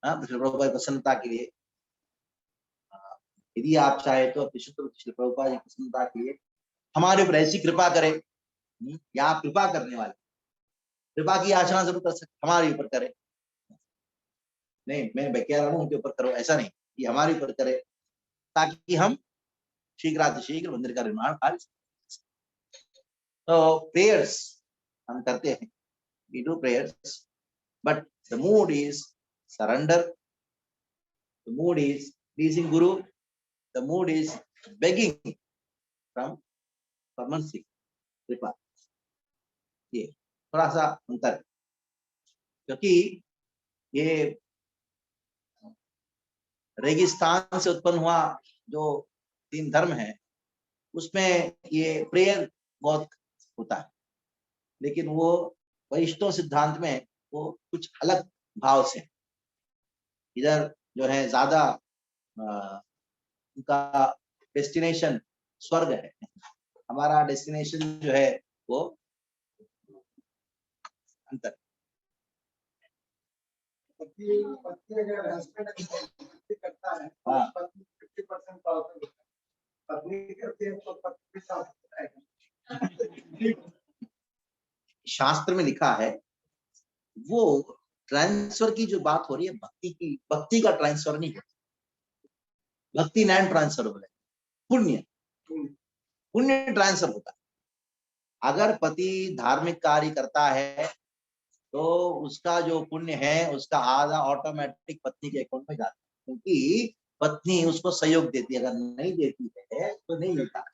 प्रभुपाद प्रसन्नता के लिए यदि आप चाहे तो अपने शुद्ध प्रभुपाद जी प्रसन्नता के लिए हमारे ऊपर ऐसी कृपा करे, या आप कृपा करने वाले, कृपा की याचना जरूर कर सकते, हमारे ऊपर करे, नहीं मैं कह रहा हूँ उनके ऊपर करो, ऐसा नहीं, ये हमारे ऊपर करे ताकि हम शीघ्र मंदिर का निर्माण कार्य। तो प्रेयर्स हम करते हैं, we do prayers, but the mood is surrender, the mood is pleasing Guru, the mood is begging from mercy, कृपा, ये थोड़ा सा अंतर, क्योंकि ये रेगिस्तान से उत्पन्न हुआ जो 3 धर्म है उसमें ये प्रेयर बहुत होता है, लेकिन वो वैष्णव सिद्धांत में वो कुछ अलग भाव से, इधर जो है ज्यादा उनका डेस्टिनेशन स्वर्ग है, हमारा डेस्टिनेशन जो है वो अंतर। पति अगर हस्बैंड करता है हाँ। पत्नी 50% पावरफुल होता है, पत्नी करती है तो पति साथ होता है। शास्त्र में लिखा है वो ट्रांसफर की जो बात हो रही है भक्ति की, भक्ति का ट्रांसफर नहीं है, भक्ति नॉन ट्रांसफरेबल है, पुण्य ट्रांसफर होता है। अगर पति धार्मिक कार्य करता है तो उसका जो पुण्य है उसका आधा ऑटोमेटिक पत्नी के अकाउंट में जाता है, क्योंकि पत्नी उसको सहयोग देती है, अगर नहीं देती है तो नहीं मिलता।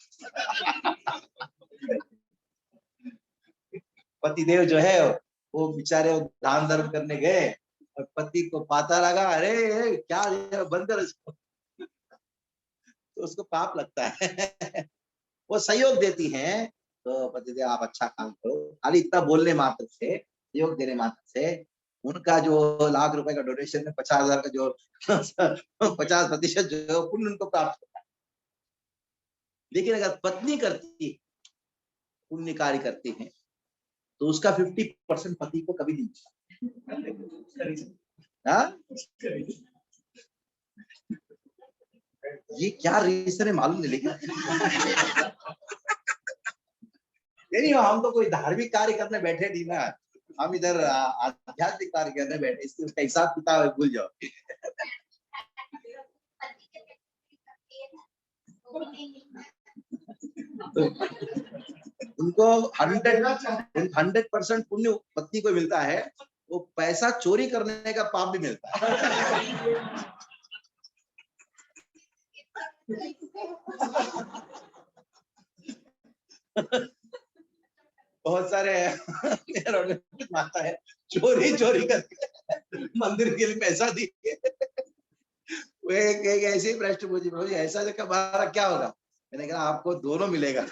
पतिदेव जो है वो बेचारे दान धर्म करने गए और पति को पता लगा, अरे क्या बंद कर इसको, तो उसको पाप लगता है। वो सहयोग देती हैं तो पतिदेव आप अच्छा काम करो, खाली इतना बोलने मात्र से, सहयोग देने मात्र से उनका जो लाख रुपए का डोनेशन में 50,000 का जो 50% जो पुण्य उनको प्राप्त होता है। लेकिन अगर पत्नी करती पुण्य कार्य करती है तो उसका 50% पति को कभी नहीं मिलता। ये क्या रीजन है मालूम नहीं, लेकिन नहीं हम तो कोई धार्मिक कार्य करने बैठे नहीं ना, हम इधर आध्यात्मिक कार्य करने बैठे, इसलिए उसका हिसाब किताब भूल जाओ। उनको 100% पुण्य पत्नी को मिलता है, वो पैसा चोरी करने का पाप भी मिलता है। बहुत सारे माता है चोरी करके मंदिर के लिए पैसा दिए। वो एक ऐसे ही प्रश्न पूछी, ऐसा जगह हमारा क्या होगा, मैंने कहा आपको दोनों मिलेगा।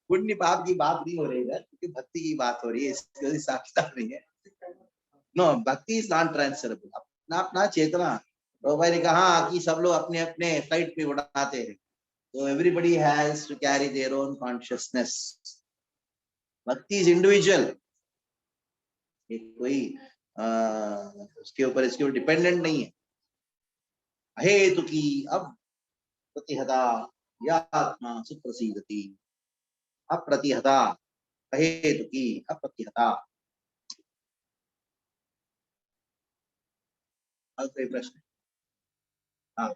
पुण्य पाप की बात नहीं हो रही है, क्योंकि भक्ति की बात हो रही है, इसकी साक्षात नहीं है। नो, भक्ति इज नॉन ट्रांसफरेबल, अपना अपना चेतना। तो भाई ने कहा कि सब लोग अपने अपने फ्लाइट पे उड़ाते हैं, तो everybody has to carry their own consciousness. Bhakti is individual, कोई उसके ऊपर इसके ऊपर डिपेंडेंट नहीं है। अहेतु की अब प्रतिहता या आत्मा सुप्रसीदति, अप्रतिहता अहेतु की अप्रतिहता। और कोई प्रश्न? हाँ,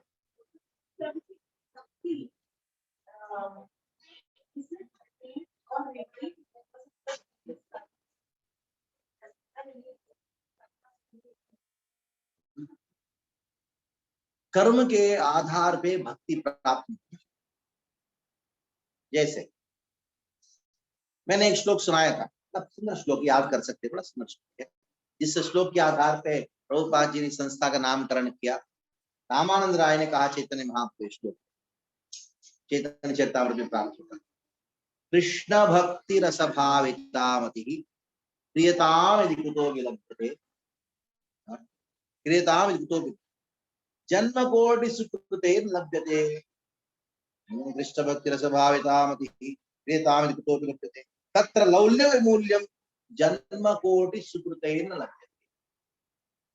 कर्म के आधार पे भक्ति प्राप्त नहीं। जैसे मैंने एक श्लोक सुनाया था, अब सुंदर श्लोक याद कर सकते हैं, बड़ा सुंदर श्लोक है, जिस श्लोक के आधार पे प्रभुपाद जी ने संस्था का नामकरण किया। रामानंद राय ने कहा चैतन्य महाप्रभु श्लोक चैतन्य चरितामृत में प्राप्त होता। कृष्ण भक्ति रस भाविता मति प्रियताम यदि कुतो विलभ्यते, प्रियताम यदि कुतो जन्म कोटि सुकृते लभ्यते। कृष्ण भक्ति रस भाविता मति प्रियताम यदि कुतो विलभ्यते तत्र लौल्य विमूल्यम जन्म कोटि सुकृते न लभ्यते।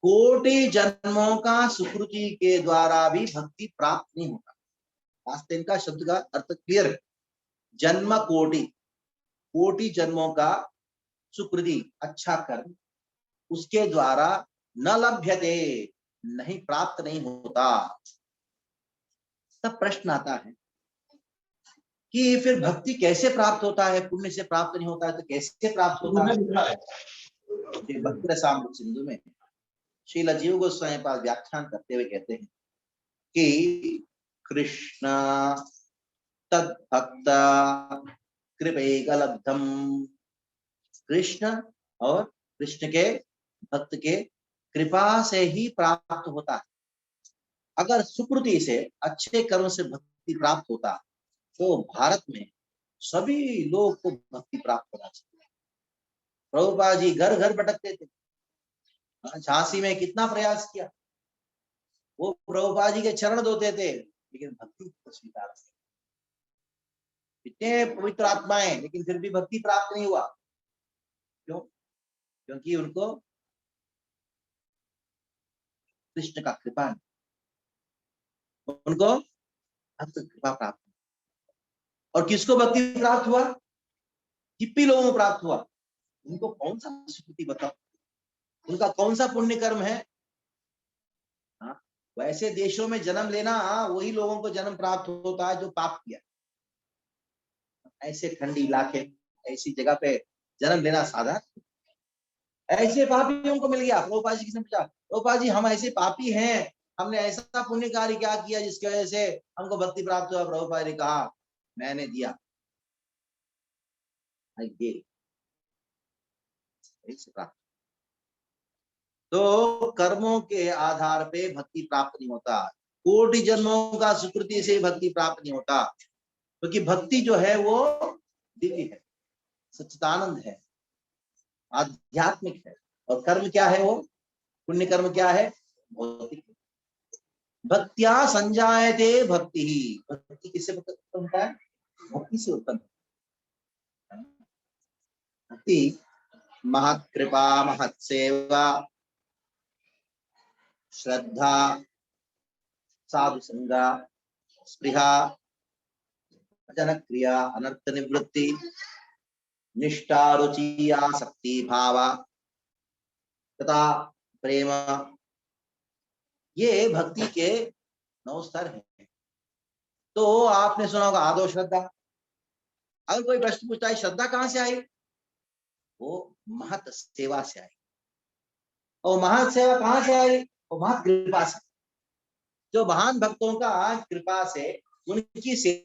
कोटि जन्मों का सुकृति के द्वारा भी भक्ति प्राप्त नहीं होता। वास्तव का शब्द का अर्थ क्लियर है। जन्म कोटि, कोटि जन्मों का सुकृति अच्छा कर्म उसके द्वारा न लभ्यते, नहीं प्राप्त नहीं होता। तब प्रश्न आता है कि फिर भक्ति कैसे प्राप्त होता है? पुण्य से प्राप्त नहीं होता है तो कैसे प्राप्त होता है? भक्ति रसामृत सिंधु में श्रील जीव गोस्वामी पास व्याख्यान करते हुए कहते हैं कि कृष्ण तद्भक्त कृपैकलब्धम, कृष्ण और कृष्ण के भक्त के कृपा से ही प्राप्त होता है। अगर सुकृति से अच्छे कर्म से भक्ति प्राप्त होता तो भारत में सभी लोग को भक्ति प्राप्त होना चाहिए। प्रभुपाद जी घर घर भटकते थे, झांसी में कितना प्रयास किया, वो प्रभुपाद जी के चरण धोते थे लेकिन भक्ति को स्वीकार नहीं। इतने पवित्र आत्माएं लेकिन फिर भी भक्ति प्राप्त नहीं हुआ। क्यों? क्योंकि उनको कृष्ण का कृपा नहीं, उनको भक्त कृपा प्राप्त। और किसको भक्ति प्राप्त हुआ? हिप्पी लोगों को प्राप्त हुआ। उनको कौन सा स्मृति बताओ, उनका कौन सा पुण्य कर्म है? हाँ, वैसे देशों में जन्म लेना वही लोगों को जन्म प्राप्त होता है जो पाप किया। ऐसे ठंडी इलाके, ऐसी जगह पे जन्म लेना साधारण। ऐसे पापियों को मिल गया। प्रभुपाद जी किसने पूछा, प्रभुपाद जी हम ऐसे पापी हैं, हमने ऐसा पुण्य कार्य क्या किया जिसकी वजह से हमको भक्ति प्राप्त हुआ? प्रभुपाद ने कहा मैंने दिया, तो कर्मों के आधार पे भक्ति प्राप्त नहीं होता। कोटि जन्मों का सुकृति से भक्ति प्राप्त नहीं होता, क्योंकि भक्ति जो है वो दिव्य है, सच्चिदानंद है, आध्यात्मिक है। और कर्म क्या है? वो पुण्य कर्म क्या है? भौतिक। भक्त्या संजायते भक्ति ही, भक्ति किससे उत्पन्न होता है? भक्ति से उत्पन्न। भक्ति महत् कृपा, महत् सेवा, श्रद्धा, साधु संगा, स्पृहा, भजन क्रिया, अनर्थ निवृत्ति, निष्ठा, रुचि, आसक्ति, भाव तथा प्रेम, ये भक्ति के 9 स्तर हैं। तो आपने सुना होगा आदो श्रद्धा। अगर कोई प्रश्न पूछता है श्रद्धा कहां से आई? वो महत सेवा से आई। और महत सेवा कहां से आई? वो महत कृपा से। जो महान भक्तों का कृपा से उनकी सेवा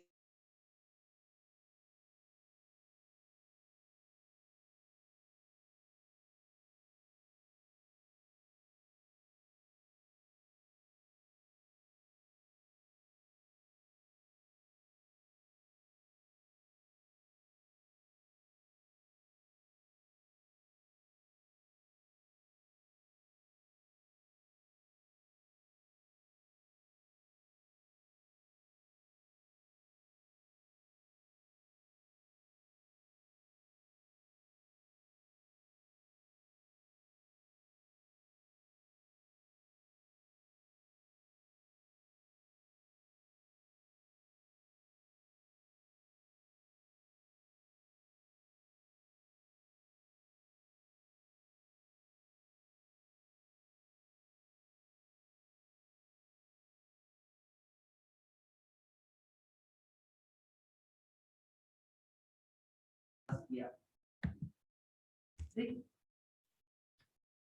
किया।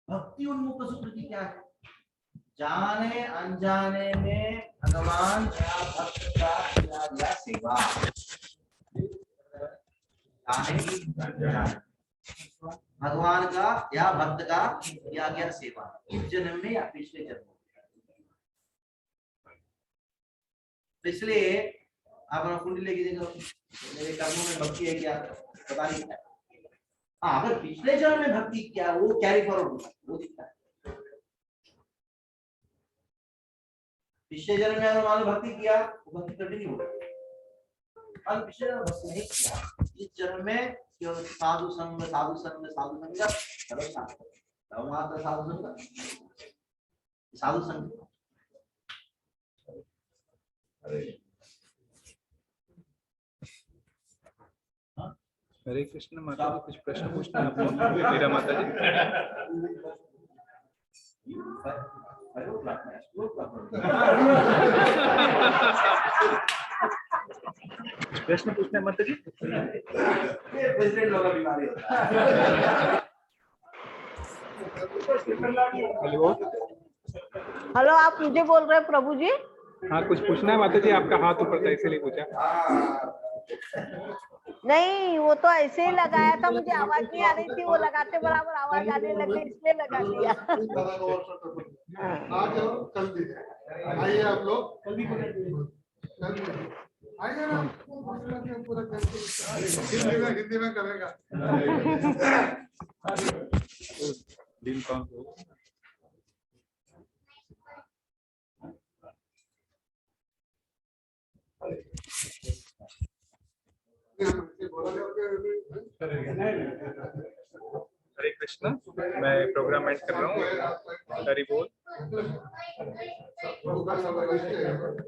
भक्ति उन्मुख सुकृति क्या है? जाने अनजाने में भगवान या भक्त का किया गया सेवा। भगवान का या भक्त का किया गया सेवा, इस जन्म में या पिछले जन्म में। इसलिए आप अपना कुंडली लेके देखो, मेरे कर्मों में भक्ति है क्या, पता नहीं क्या। हाँ, अगर पिछले जन्म में भक्ति क्या, वो कैरी फॉरवर्ड वो दिखता है। पिछले जन्म में अगर मान लो भक्ति किया, वो भक्ति कंटिन्यू होगा। अगर पिछले जन्म भक्ति नहीं किया, इस जन्म में केवल साधु संग साधु संग साधु संग साधु संग साधु संग। हरे कृष्ण माता जी, कुछ प्रश्न पूछना है आप लोग? मीरा माता जी प्रश्न पूछना है माता जी? प्रेसिडेंट लोग बीमारी होता है। हेलो हेलो, आप मुझे बोल रहे हैं प्रभु जी? हाँ, कुछ पूछना है माता जी? आपका हाथ ऊपर था इसीलिए पूछा। नहीं, वो तो ऐसे ही लगाया था, मुझे आवाज नहीं आ रही थी, वो लगाते बराबर आवाज आने लगी इसलिए लगा दिया। आज और कल भी आइए आप लोग, कल भी आइए ना, पूरा हिंदी में करेगा। डील कौन हो? हरे कृष्ण, मैं प्रोग्राम एंड कर रहा हूँ। हरि बोल।